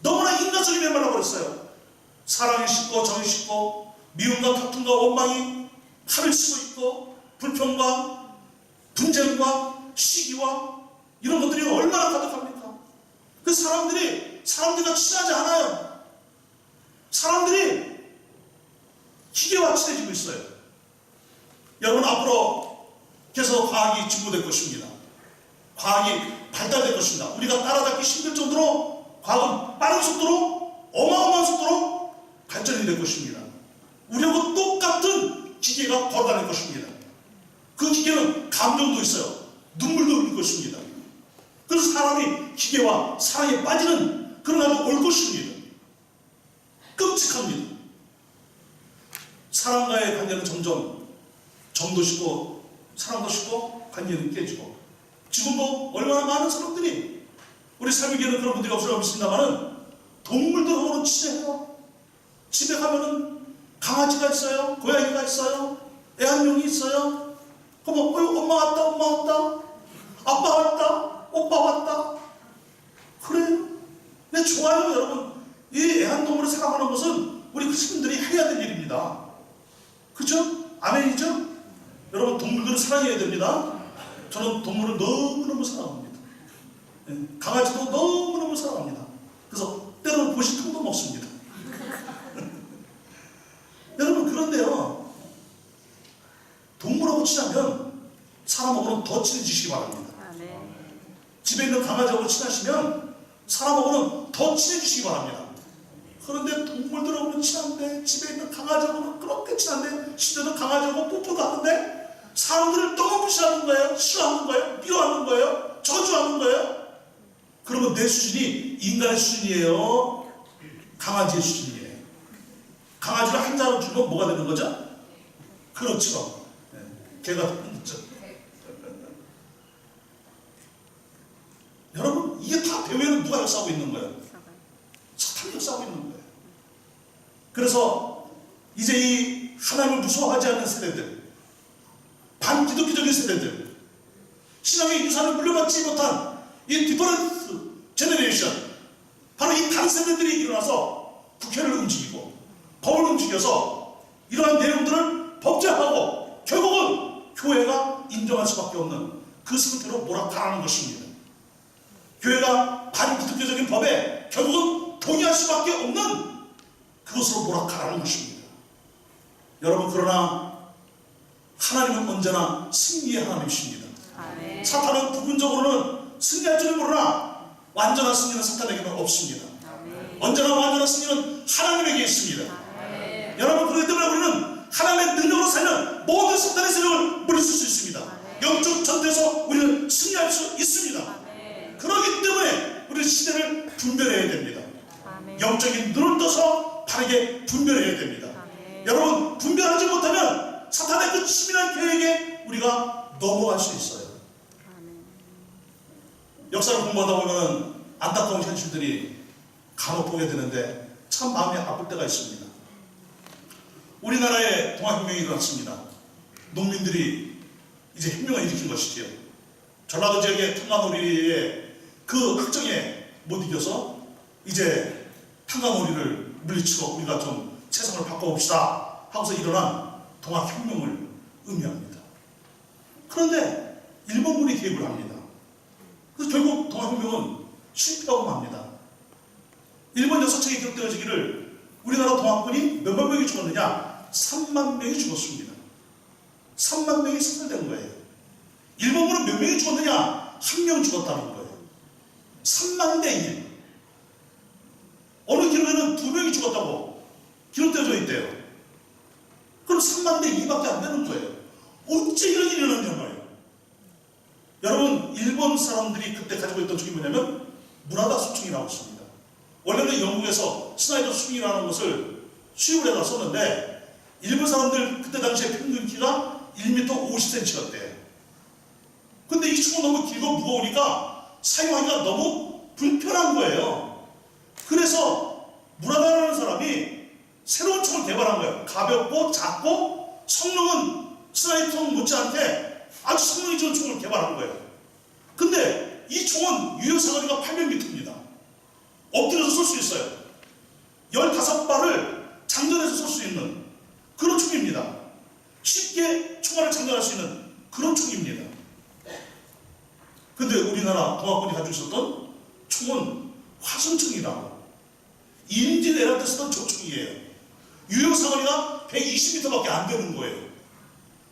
너무나 인간성이 메말라 버렸어요. 사랑이 식고 정이 식고 미움과 다툼과 원망이 칼을 치고 있고 불평과 분쟁과 시기와 이런 것들이 얼마나 가득합니까? 그 사람들과 친하지 않아요. 사람들이 기계와 친해지고 있어요. 여러분, 앞으로 계속 과학이 진보될 것입니다. 과학이 발달될 것입니다. 우리가 따라잡기 힘들 정도로 과학은 빠른 속도로, 어마어마한 속도로 발전이 될 것입니다. 우리하고 똑같은 기계가 걸어다닐 것입니다. 그 기계는 감정도 있어요. 눈물도 흘릴 것입니다. 그래서 사람이 기계와 사랑에 빠지는 그런 날도 올 것입니다. 끔찍합니다. 사람과의 관계는 점점 정도 식고 사랑도 식고 관계는 깨지고, 지금도 얼마나 많은 사람들이 우리 삶에게는 그런 분들이 없으라고 믿습니다만은 동물들하고는 친해요. 집에 가면은 강아지가 있어요, 고양이가 있어요, 애완용이 있어요. 그러면 엄마 왔다, 엄마 왔다, 아빠 왔다, 오빠 왔다. 그래요. 근데 좋아요. 여러분, 이 애완동물을 생각하는 것은 우리 크리스천들이 해야 될 일입니다. 그렇죠? 아멘이죠? 여러분, 동물들을 사랑해야 됩니다. 저는 동물을 너무너무 사랑합니다. 강아지도 너무너무 사랑합니다. 그래서 때로는 보시통도 먹습니다. 여러분, 그런데요, 동물하고 친하면 사람하고는 더 친해지시기 바랍니다. 집에 있는 강아지하고 친하시면 사람하고는 더 친해지시기 바랍니다. 그런데 동물들하고는 친한데, 집에 있는 강아지하고는 그렇게 친한데, 시대는 강아지하고 뽀뽀도 하는데 사람들을 너무 무시하는 거예요. 싫어하는 거예요. 미워하는 거예요. 저주하는 거예요. 그러면 내 수준이 인간의 수준이에요, 강아지의 수준이에요? 강아지를 한 잔을 주면 뭐가 되는 거죠? 그렇죠. 개가 되는 거죠. 여러분, 이게 다 배후에는 누가 역사하고 있는 거예요? 사탄이 역사하고 있는 거예요. 그래서 이제 이 하나님을 무서워하지 않는 세대들, 반기독교적인 세대들, 신앙의 유산을 물려받지 못한 이 디퍼런스 제너레이션, 바로 이 다른 세대들이 일어나서 국회를 움직이고 법을 움직여서 이러한 내용들을 법제화하고 결국은 교회가 인정할 수밖에 없는 그 상태로 몰아가라는 것입니다. 교회가 반기독교적인 법에 결국은 동의할 수밖에 없는 그것으로 몰아가라는 것입니다. 여러분, 그러나 하나님은 언제나 승리의 하나님이십니다. 아멘. 사탄은 부분적으로는 승리할 줄 모르나 완전한 승리는 사탄에게는 없습니다. 아멘. 언제나 완전한 승리는 하나님에게 있습니다. 아멘. 여러분, 그렇기 때문에 우리는 하나님의 능력으로 살면 모든 사탄의 세력을 물리칠 수 있습니다. 영적 전투에서 우리는 승리할 수 있습니다. 아멘. 그렇기 때문에 우리는 시대를 분별해야 됩니다. 아멘. 영적인 눈을 떠서 바르게 분별해야 됩니다. 아멘. 여러분, 분별하지 못하면 사탄의 그 치밀한 계획에 우리가 넘어갈 수 있어요. 아멘. 역사를 공부하다 보면 안타까운 현실들이 간혹 보게 되는데 참 마음이 아플 때가 있습니다. 우리나라에 동아혁명이 일어났습니다. 농민들이 이제 혁명을 일으킨 것이지요. 전라도 지역의 탄광오리의 그 확정에 못 이겨서 이제 탄광오리를 물리치고 우리가 좀 세상을 바꿔봅시다 하고서 일어난 동아혁명을 의미합니다. 그런데 일본군이 개입을 합니다. 그래서 결국 동아혁명은 실패하고 맙니다. 일본 역사책에 기록되어지기를 우리나라 동아군이 몇만 명이 죽었느냐? 3만 명이 죽었습니다. 3만 명이 사살된 거예요. 일본군은 몇 명이 죽었느냐? 1명 죽었다는 거예요. 3만 대 1. 어느 기록에는 2명이 죽었다고 기록되어져 있대요. 그럼 3만 대 2밖에 안 되는 거예요. 어째 이런 일이 일어났냐 말이에요. 여러분, 일본 사람들이 그때 가지고 있던 총이 뭐냐면 무라다 수총이라고 있습니다. 원래는 영국에서 스나이더 수총이라는 것을 수입을 해다 썼는데 일본 사람들 그때 당시에 평균 키가 1m 50cm였대요. 근데 이 총은 너무 길고 무거우니까 사용하기가 너무 불편한 거예요. 그래서 무라다라는 사람이 새로운 총을 개발한 거예요. 가볍고 작고 성능은 스나이퍼 못지않게 아주 성능이 좋은 총을 개발한 거예요. 근데 이 총은 유효사거리가 800m입니다. 엎드려서 쏠 수 있어요. 15발을 우리나라 동학군이 가지고 있었던 총은 화성총이라고 임진왜란 때 쓰던 조총이에요. 유효사거리가 120m밖에 안 되는 거예요.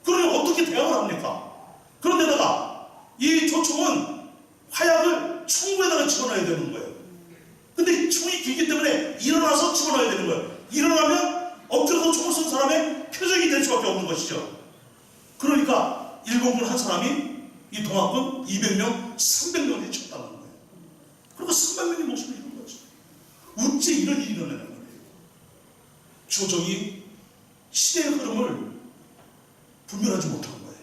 그러니 어떻게 대항을 합니까? 그런데다가 이 조총은 화약을 총구에다가 집어넣어야 되는 거예요. 근데 총이 길기 때문에 일어나서 집어넣어야 되는 거예요. 일어나면 엎드려서 총을 쏜 사람의 표적이 될 수밖에 없는 것이죠. 그러니까 일본군 한 사람이 이 동학군 200명, 300명 해쳤다는 거예요. 그러니까 300명이 목숨을 잃은 거죠. 어째 이런 일이 일어나는 거예요. 조정이 시대의 흐름을 분별하지 못한 거예요.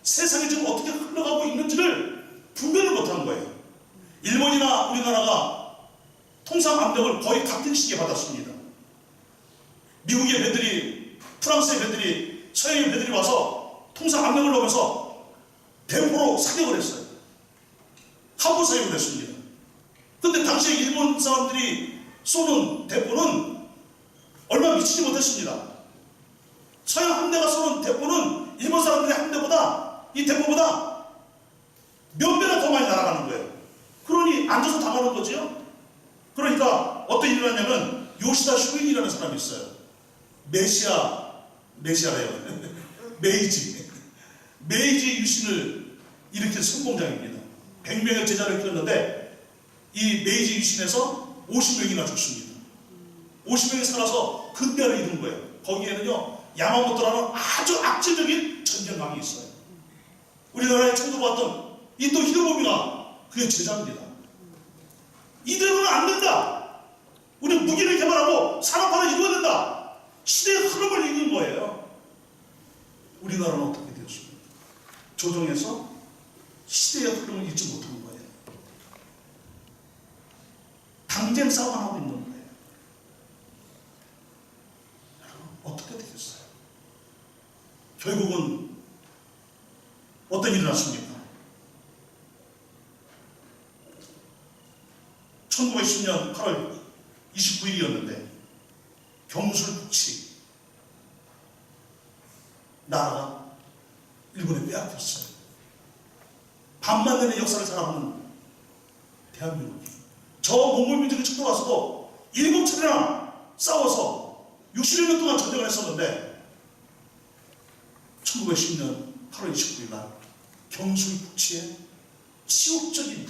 세상이 지금 어떻게 흘러가고 있는지를 분별을 못한 거예요. 일본이나 우리나라가 통상 압력을 거의 같은 시기에 받았습니다. 미국의 배들이, 프랑스의 배들이, 서양의 배들이 와서 통상 압력을 넣으면서 대포로 사격을 했어요. 함부 사격을 했습니다. 근데 당시에 일본 사람들이 쏘는 대포는 얼마 미치지 못했습니다. 서양 함대가 쏘는 대포는 일본 사람들의 함대보다, 이 대포보다 몇 배나 더 많이 날아가는 거예요. 그러니 앉아서 당하는 거죠. 그러니까 어떤 일이 일어났냐면 요시다 쇼인이라는 사람이 있어요. 메이지 유신을 일으킨 성공장입니다. 100명의 제자를 키웠는데 이 메이지 유신에서 50명이나 죽습니다. 50명이 살아서 근대를 이룬 거예요. 거기에는요 야마모토라는 아주 악질적인 전쟁감이 있어요. 우리나라에 처음 들어왔던 이 또 히로부미가 그의 제자입니다. 이대로는 안 된다. 우리 무기를 개발하고 산업화를 이루어야 된다. 시대의 흐름을 읽은 거예요. 우리나라는 어떻게 되었습니까? 조정에서 시대의 흐름을 읽지 못한 거예요. 당쟁 싸움만 하고 있는 거예요. 여러분 어떻게 되겠어요? 결국은 어떤 일이 났습니까? 1910년 8월 29일이었는데 경술북치 나라가 일본에 빼앗겼어요. 반만 년의 역사를 살아가는 대한민국이 저 몽골민족이 쳐들어와서도 7차례나 싸워서 60여 년 동안 전쟁을 했었는데 1910년 8월 29일 날 경술북치의 치욕적인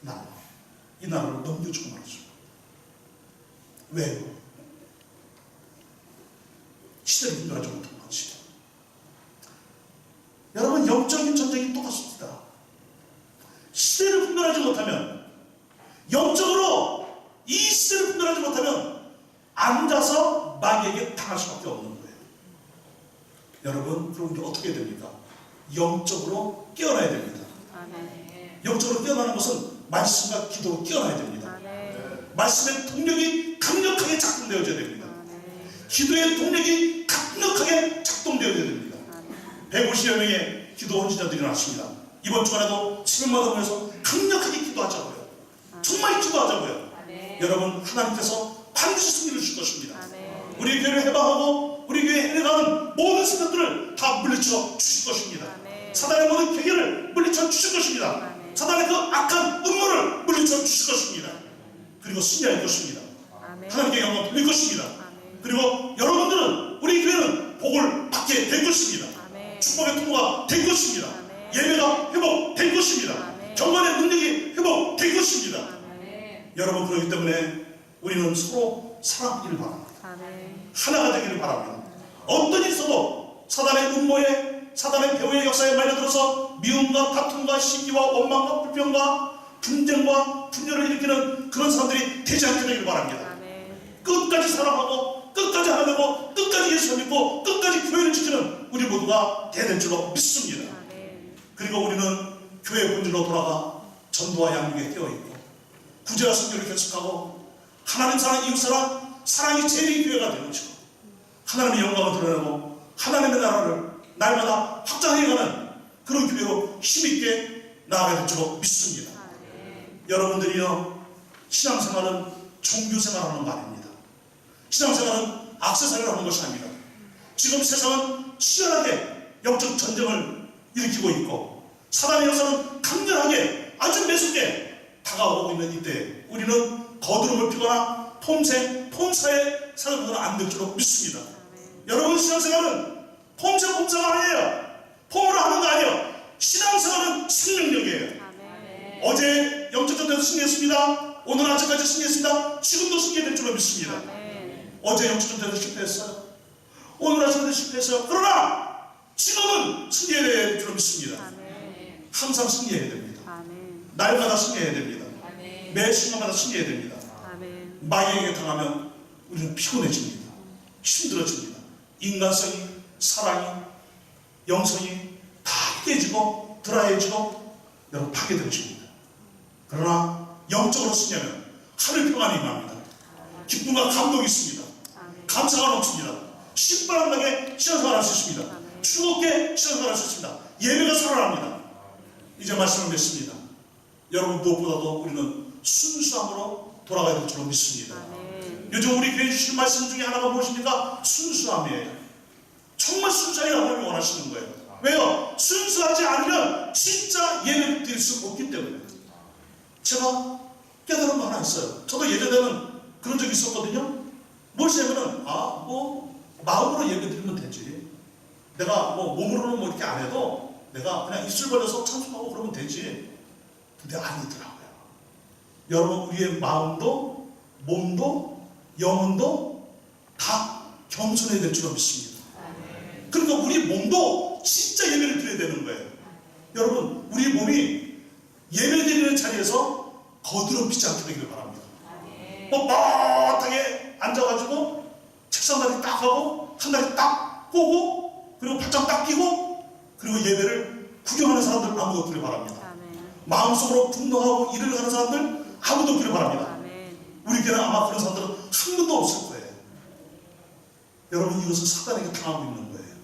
날, 이 나라를 넘겨주고 말았습니다. 왜요? 시대를 분별하지 못한 거지. 여러분 영적인 전쟁이 똑같습니다. 시대를 분별하지 못하면, 영적으로 이 시대를 분별하지 못하면 앉아서 마귀에게 당할 수밖에 없는 거예요. 여러분 그럼 이제 어떻게 해야 됩니까? 영적으로 깨어나야 됩니다. 아멘. 영적으로 깨어나는 것은 말씀과 기도로 깨어나야 됩니다. 아멘. 말씀의 동력이 강력하게 작동되어져야 됩니다. 아멘. 기도의 동력이 강력하게 작동되어져야 됩니다. 150여 명의 기도 헌신자들이 나왔습니다. 이번 주간에도 700마다 모여서 강력하게 기도하자고요. 정말 기도하자고요. 여러분 하나님께서 반드시 승리를 주실 것입니다. 아멘. 우리 교회를 해방하고 우리 교회에 해내가는 모든 생각들을 다 물리쳐 주실 것입니다. 아멘. 사단의 모든 계계를 물리쳐 주실 것입니다. 아멘. 사단의 그 악한 음모를 물리쳐 주실 것입니다. 그리고 승리할 것입니다. 아멘. 하나님께 영광 돌릴 것입니다. 아멘. 그리고 여러분들은, 우리 교회는 복을 받게 될 것입니다. 아멘. 축복의 통로가 될 것입니다. 아멘. 예배가 회복될 것입니다. 아멘. 경건의 능력이 회복될 것입니다. 아멘. 여러분 그렇기 때문에 우리는 서로 사랑하기를 바랍니다. 아멘. 하나가 되기를 바랍니다. 어떤 일이 있어도 사단의 음모에, 사단의 배후의 역사에 말려들어서 미움과 다툼과 시기와 원망과 불평과 분쟁과 분열을 일으키는 그런 사람들이 되지 않게 되기를 바랍니다. 아멘. 끝까지 사랑하고 끝까지 하나님고 끝까지 예수를 믿고 끝까지 교회를 지키는 우리 모두가 돼야 될 줄로 믿습니다. 아멘. 그리고 우리는 교회의 본질로 돌아가 전도와 양육에 깨어있고 구제와 선교를 결속하고 하나님 사랑, 이웃 사랑, 사랑이 제일의 교회가 되는 것이고 하나님의 영광을 드러내고 하나님의 나라를 날마다 확장해가는 그런 교회로 힘있게 나아가야 될 줄로 믿습니다. 아멘. 여러분들이요, 신앙생활은 종교생활하는 거 아닙니다. 신앙생활은 악세사리를 하는 것이 아닙니다. 지금 세상은 치열하게 영적 전쟁을 일으키고 있고 사단의 역사는 강렬하게 아주 매섭게 다가오고 있는 이때 우리는 거드름을 피거나 폼사에 살아보거나 안 될 줄로 믿습니다. 여러분, 신앙생활은 폼사가 아니에요. 폼으로 하는 거 아니에요. 신앙생활은 생명력이에요. 어제 영적 전쟁에서 승리했습니다. 오늘 아침까지 승리했습니다. 지금도 승리될 줄로 믿습니다. 어제 영적 전쟁에서 실패했어요. 오늘 아침까지 실패했어요. 그러나 지금은 승리해야 될 줄로 믿습니다. 항상 승리해야 됩니다. 날마다 승리해야 됩니다. 매 순간마다 승리해야 됩니다. 마귀에게 당하면 우리는 피곤해집니다. 힘들어집니다. 인간성이, 사랑이, 영성이 다 깨지고 드라해지고 여러분 파괴되어집니다. 그러나 영적으로 쓰냐면 하늘 평안이 임합니다. 기쁨과 감동이 있습니다. 감사가 넘칩니다. 신바람나게 신앙생활 할 수 있습니다. 즐겁게 신앙생활 할 수 있습니다. 예배가 살아납니다. 이제 말씀을 맺습니다. 여러분, 무엇보다도 우리는 순수함으로 돌아가야 될 줄로 믿습니다. 요즘 우리 교회 주시는 말씀 중에 하나가 무엇입니까? 순수함이에요. 정말 순수하게 하나님이 원하시는 거예요. 왜요? 순수하지 않으면 진짜 예배를 드릴 수 없기 때문에. 제가 깨달은 거 하나 있어요. 저도 예전에는 그런 적이 있었거든요. 무엇이냐면은 마음으로 예배 드리면 되지. 내가 몸으로는 이렇게 안 해도 내가 그냥 입술 벌려서 찬송하고 그러면 되지. 근데 아니더라고요. 여러분, 우리의 마음도 몸도 영혼도 다 겸손해야 될 줄로 믿습니다. 그러니까 우리 몸도 진짜 예배를 드려야 되는 거예요. 여러분, 우리 몸이 예배 드리는 자리에서 거드름 피지 않게 되기를 바랍니다. 뻣뻣하게 앉아가지고 책상 다리 딱 하고 한 다리 딱 꼬고 그리고 팔짱 딱 끼고 그리고 예배를 구경하는 사람들 아무도 없기를 바랍니다. 마음속으로 분노하고 일을 하는 사람들 아무도 없기를 바랍니다. 우리 교회는 아마 그런 사람들은 한 번도 없을 거예요. 여러분, 이것은 사단에게 당하고 있는 거예요.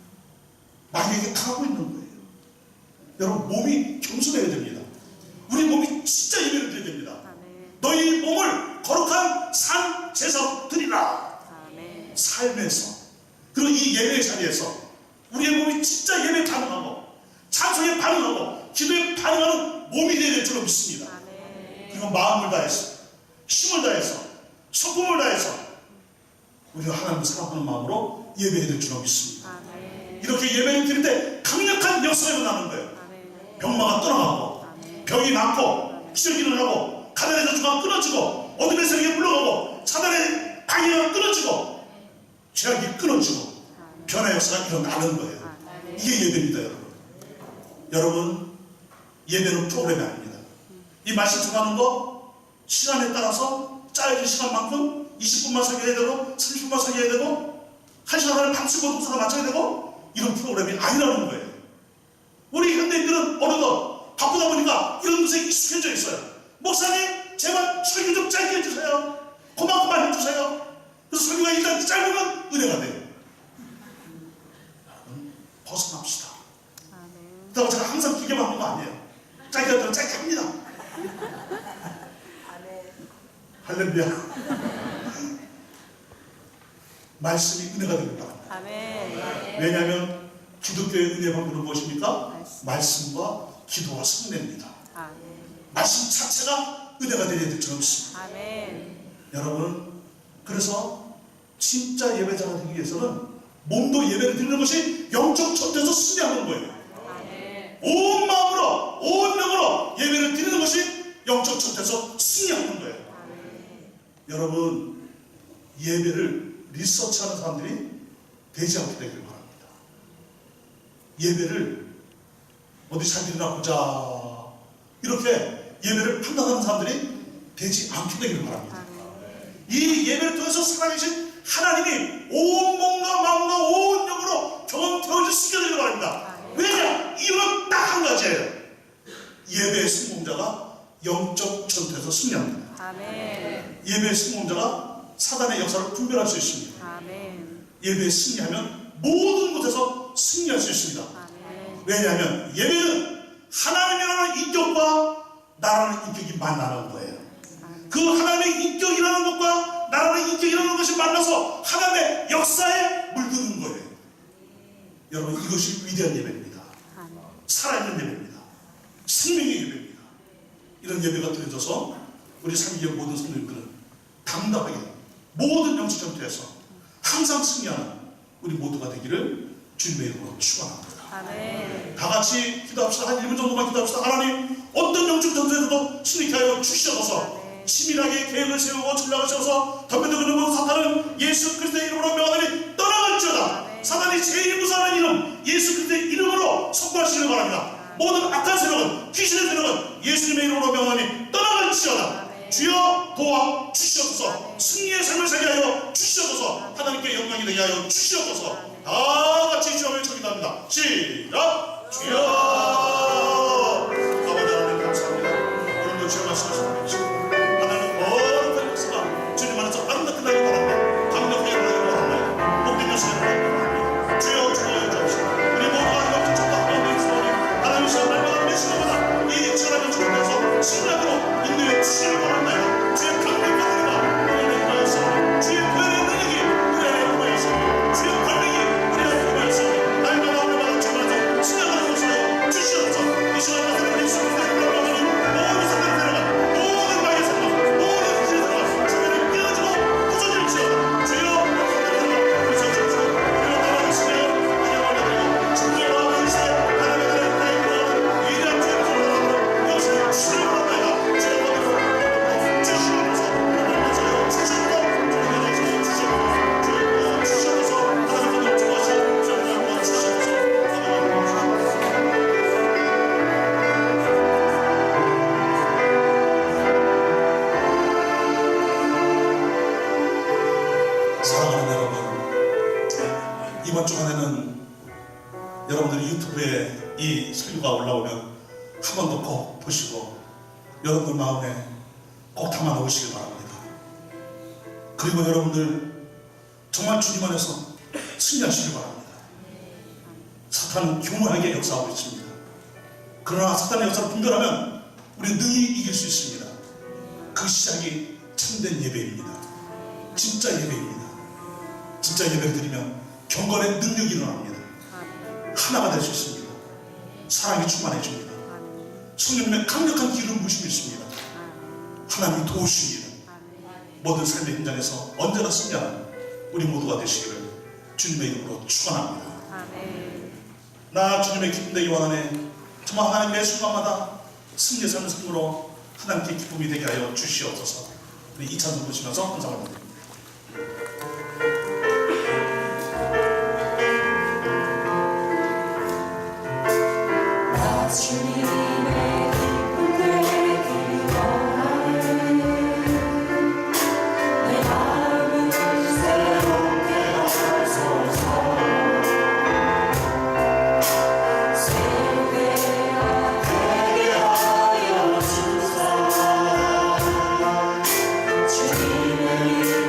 마귀에게 당하고 있는 거예요. 여러분, 몸이 겸손해야 됩니다. 우리 몸이 진짜 예배를 드려야 됩니다. 너희 몸을 거룩한 산 제사로 드리라. 삶에서, 그리고 이 예배의 자리에서 우리의 몸이 진짜 예배에 반응하고 찬송에 반응하고 기도에 반응하는 몸이 되어야 될 줄로 믿습니다. 그리고 마음을 다해서, 힘을 다해서, 성품을 다해서 우리가 하나님을 사랑하는 마음으로 예배해야 될 줄로 믿습니다. 이렇게 예배를 드릴 때 강력한 역사가 일어나는 거예요. 병마가 떠나가고 병이 낫고 기적이 일어나고 가난의 저주가 끊어지고 어둠의 세력이 물러가고 사단의 방해가 끊어지고 죄악이 끊어지고 변화의 역사가 일어나는 거예요. 이게 예배입니다. 여러분, 예배는 프로그램이 아닙니다. 이 말씀 전하는 거 시간에 따라서 짜여진 시간만큼 20분만 설교해야 되고 30분만 설교해야 되고 1시간을 밤새고 독서가 맞춰야 되고 이런 프로그램이 아니라는 거예요. 우리 현대인들은 어느덧 바쁘다 보니까 이런 것에 익숙해져 있어요. 목사님, 제발 설교 좀 짧게 해주세요. 그만큼만 해주세요. 그래서 설교가 일단 짧으면 은혜가 돼요. 여러분, 벗어납시다. 그렇다고 제가 항상 기계만 하는 거 아니에요. 짧게 하더라도 짧게 합니다. 할렐루야. 말씀이 은혜가 되길 바랍니다. 왜냐하면 기독교의 은혜 방법은 무엇입니까? 말씀과 기도와 성례입니다. 말씀 자체가 은혜가 되어야 될 줄 믿습니다. 여러분, 그래서 진짜 예배자가 되기 위해서는 몸도 예배를 드리는 것이 영적 전투에서 승리하는 거예요. 온 마음으로 온 영으로 예배를 드리는 것이 영적 전투에서 승리하는 거예요. 여러분, 예배를 리서치하는 사람들이 되지 않게 되길 바랍니다. 예배를 어디 잘 드리나 보자 이렇게 예배를 판단하는 사람들이 되지 않게 되길 바랍니다. 이 예배를 통해서 살아계신 하나님이 온 몸과 마음과 온 영으로 경험되어질 수 있게 되길 바랍니다. 왜냐? 이유는 딱 한 가지예요. 예배의 승공자가 영적 전투에서 승리합니다. 예배의 승공자가 사단의 역사를 분별할 수 있습니다. 예배에 승리하면 모든 곳에서 승리할 수 있습니다. 왜냐하면 예배는 하나님이라는 인격과 나라는 인격이 만나는 거예요. 그 하나님의 인격이라는 것과 나라는 인격이라는 것이 만나서 하나님의 역사에 물드는 거예요. 여러분, 이것이 위대한 예배입니다. 살아있는 예배입니다. 생명의 예배입니다. 이런 예배가 드려져서 우리 삼위의 모든 성도님들은 당당하게 모든 영적 전투에서 항상 승리하는 우리 모두가 되기를 주님의 이름으로 축원합니다. 아멘. 다 같이 기도합시다. 한 1분 정도만 기도합시다. 하나님, 어떤 영적 전투에서도 승리케 하여 주시옵소서. 치밀하게 계획을 세우고 전략을 세워서 덤벼들고 있는 모든 사탄은 예수 그리스도의 이름으로 명하노니 떠나갈지어다. 사탄이 제일 무서워하는 이름, 예수 그리스도의 이름으로 선포하시길 바랍니다. 모든 악한 세력은, 귀신의 세력은 예수님의 이름으로 명하노니 떠나갈지어다. 주여 도와 주시옵소서. 승리의 삶을 살게 하여 주시옵소서. 하나님께 영광이 되게 하여 주시옵소서. 다 같이 주여 기도합니다. 시작. 주여. 아버지 하나님 감사합니다. 오늘도 주여 말씀하시고 하나님 거룩한 역사가 주님 안에서 아름답게 나길 바랍니다. 강력하게 나길 바랍니다. 복된 역사를 바랍니다. 주여 주여 주옵시고 우리 모두가 영적 전투 가운데 있으니 하나님 시간 날마다 매 시간마다 이 천하의 영적 전투에서 신뢰하도록 인도해 주시길 바랍니다. 주의 강력한 은혜가 우리 안에 임하였사오니 주의 보혈의 능력이 우리 안에 임하였사오니 주의 권능이 우리 안에 임하였사오니 날마다 오늘마다 주님께서 신뢰하는 역사에 주시옵소서. 이 시간 말씀을 예수 그리스도의 이름으로 명하니 모든 사람들을 데려가 모든 방의 사람 모든 기질의 사람 주님을 깨어지고 부서질지어다. 주여 우리 성전에서 우리가 따라가시며 하나님을 주님의 마음을 이세 하나님의 나라의 구원을 위대한 주의 소리로 여기서 주시길 바랍니다. 주여 주시옵소서. 주시옵소서. 하나님께서 주시옵소서. 주님께서 주시옵소서. 주시옵소서. 하나님께서 좋아하시고 주님께서 주시옵소서. 사랑하는 여러분, 이번 주간에는 여러분들이 유튜브에 이 설교가 올라오면 한 번 더 꼭 보시고 여러분들 마음에 꼭 담아 놓으시길 바랍니다. 그리고 여러분들 정말 주님 안에서 승리하시길 바랍니다. 사탄은 교묘하게 역사하고 있습니다. 그러나 사탄의 역사를 분별하면 우리는 능히 이길 수 있습니다. 그 시작이 참된 예배입니다. 진짜 예배입니다. 진짜 예배를 드리면 경건의 능력이 일어납니다. 하나가 될 수 있습니다. 사랑이 충만해집니다. 성령님의 강력한 기름 부심이 있습니다. 하나님이 도우십니다. 모든 삶의 현장에서 언제나 승리하는 우리 모두가 되시기를 주님의 이름으로 축원합니다. 나 주님의 기쁨 되기 원하네. 정말 하나님 매 순간마다 승리의 삶을 삶으로 하나님께 기쁨이 되게 하여 주시옵소서. 우리 이 찬송 부르시면서 감사를 드립니다. 주님의 기쁨 되기 원하네. 내 마음을 새롭게 하소서. 새롭게 되게 하여 주소서. 주님의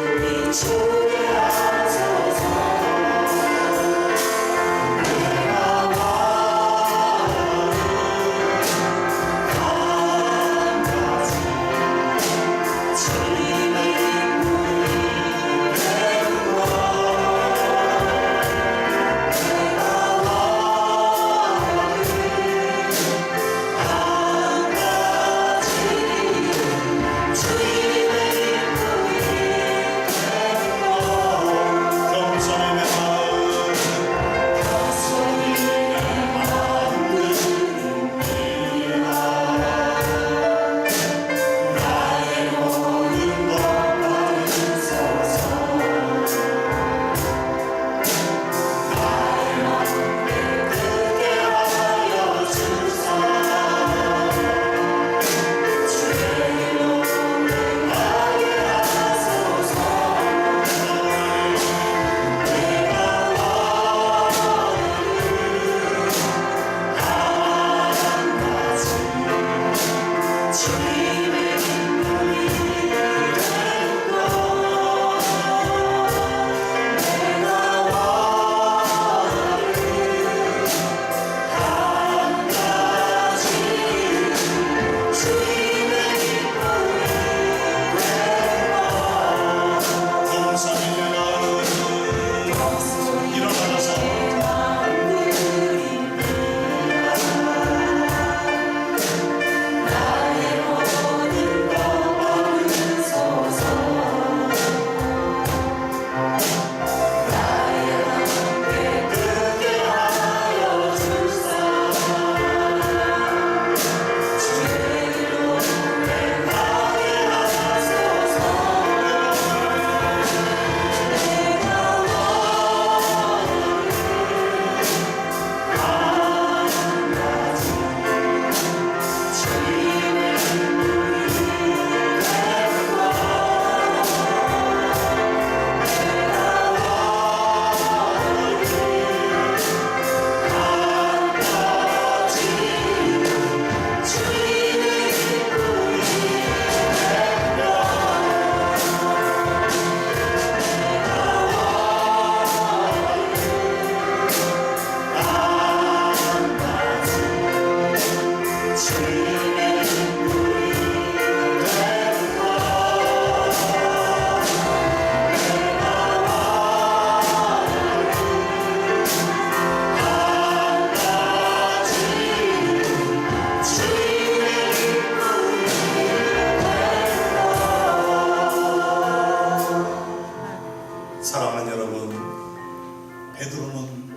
베드로는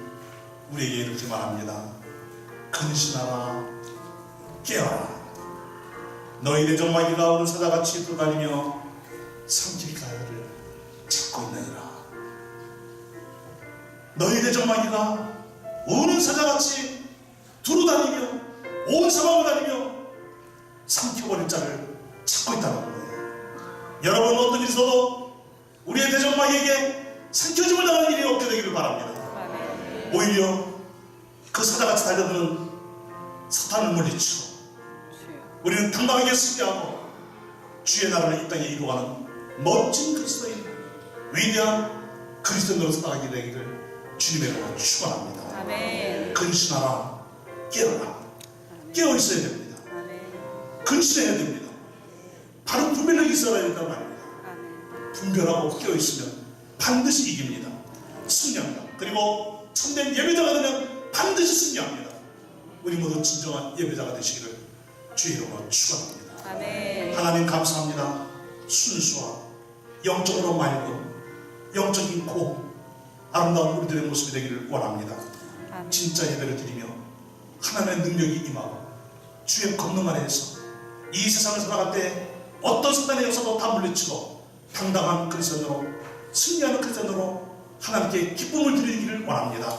우리에게 이렇게 말합니다. 근신하라, 깨어라. 너희 대적마귀가 오는 사자같이 돌아다니며 삼킬 가요를 찾고 있느니라. 너희 대적마귀가 오는 사자같이 두루다니며 온 사방을 다니며 삼켜버릴 자를 찾고 있다는 거예요. 여러분, 어떤 일이 있어도 우리의 대적마귀에게 삼켜짐을 당하는 일이 없게 되기를 바랍니다. 오히려 그 사자같이 달려드는 사탄을 물리치고 우리는 당당하게 승리하고 주의 나라를 이 땅에 이루어가는 멋진 그리스도인, 위대한 그리스도인으로 살아가게 되기를 주님의 이름으로 축원합니다. 아멘. 근신하라, 깨어라. 깨어 있어야 됩니다. 아멘. 근신해야 됩니다. 바로 분별력이 있어야 된단 말입니다. 아멘. 분별하고 깨어 있으면 반드시 이깁니다. 승리합니다. 그리고 참된 예배자가 되면 반드시 승리합니다. 우리 모두 진정한 예배자가 되시기를 주의 이름으로 축원합니다. 아멘. 하나님 감사합니다. 순수와 영적으로 맑은 영적인 고 아름다운 우리들의 모습이 되기를 원합니다. 아멘. 진짜 예배를 드리며 하나님의 능력이 임하고 주의 권능 아래에서 이 세상을 살아갈 때 어떤 사단의 역사도 다 물리치고 당당한 그리스도인으로 승리하는 그리스도인으로 하나님께 기쁨을 드리기를 원합니다.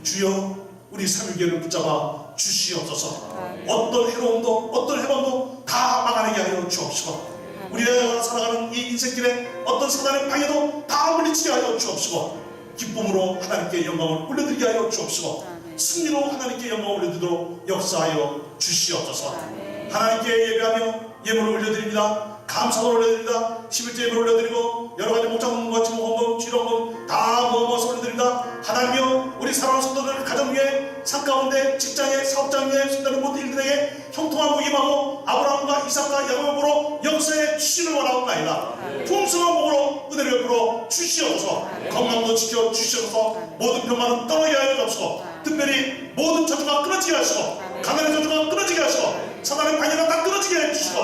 주여, 우리 삼위교회를 붙잡아 주시옵소서. 어떤 해로움도 어떤 해방도 다 막아내게 하여 주옵시고, 우리가 살아가는 이 인생길에 어떤 사단의 방해도 다 물리치게 하여 주옵시고, 기쁨으로 하나님께 영광을 올려드리게 하여 주옵시고, 승리로 하나님께 영광을 올려드리도록 역사하여 주시옵소서. 하나님께 예배하며 예물을 올려드립니다. 감사를 올려드립니다. 11조 예물을 올려드리고 여러가지 목장금과 지목헌금, 지령금 다 모아서 올려드립니다. 하나님이여, 우리 사랑하는 성도들 가정 위에, 산 가운데, 직장에, 사업장 위에 손다는 모든 일들에게 형통한 복이 임하고 아브라함과 이삭과 야곱을 보러 역사에 주시를 원하옵나이다. 풍성한 복으로 은혜를 베풀어 주시옵소서. 건강도 지켜 주시옵소서. 모든 병만은 떠나게 하여 주옵소서. 특별히 모든 저주가 끊어지게 하시고, 가난의 저주가 끊어지게 하시고, 사단의 방해가 다 끊어지게 해주시고,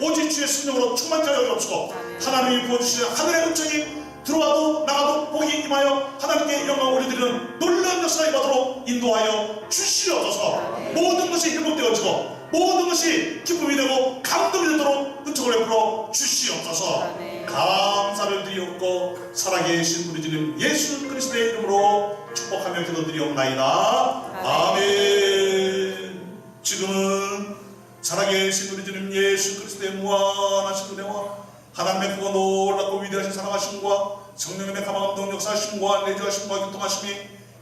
오직 주의 성령으로 충만케 하여 주옵시고, 하나님이 부어주시는 하늘의 음성이 들어와도 나가도 복이 임하여 하나님께 영광을 올려드리는 놀라운 역사가 임하도록 인도하여 주시옵소서. 모든 것이 회복되어지고 모든 것이 기쁨이 되고 감동이 되도록 은총을 베풀어 주시옵소서. 감사를 드리옵고 살아계신 우리 주님 예수 그리스도의 이름으로 축복하며 기도드리옵나이다. 아멘. 지금은 살아계신 우리 주님 예수 그리스도의 무한하신 은혜와 하나님의 크고 놀랍고 위대하신 사랑하심과 성령님의 가망감동 역사하심과 내주하심과 교통하심이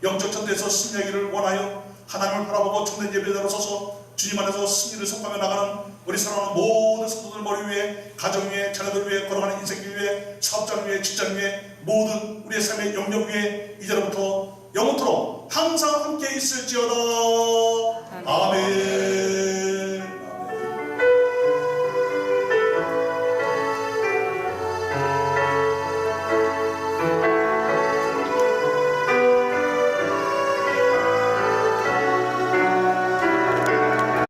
영적 전대에서 승리하기를 원하여 하나님을 바라보고 참된 예배자로 서서 주님 안에서 승리를 선포하며 나가는 우리 사랑하는 모든 성도들 머리 위에, 가정 위에, 자녀들 위에, 걸어가는 인생길 위에, 사업장 위에, 직장 위에, 모든 우리의 삶의 영역 위에 이제로부터 영원토록 항상 함께 있을지어다. 아멘.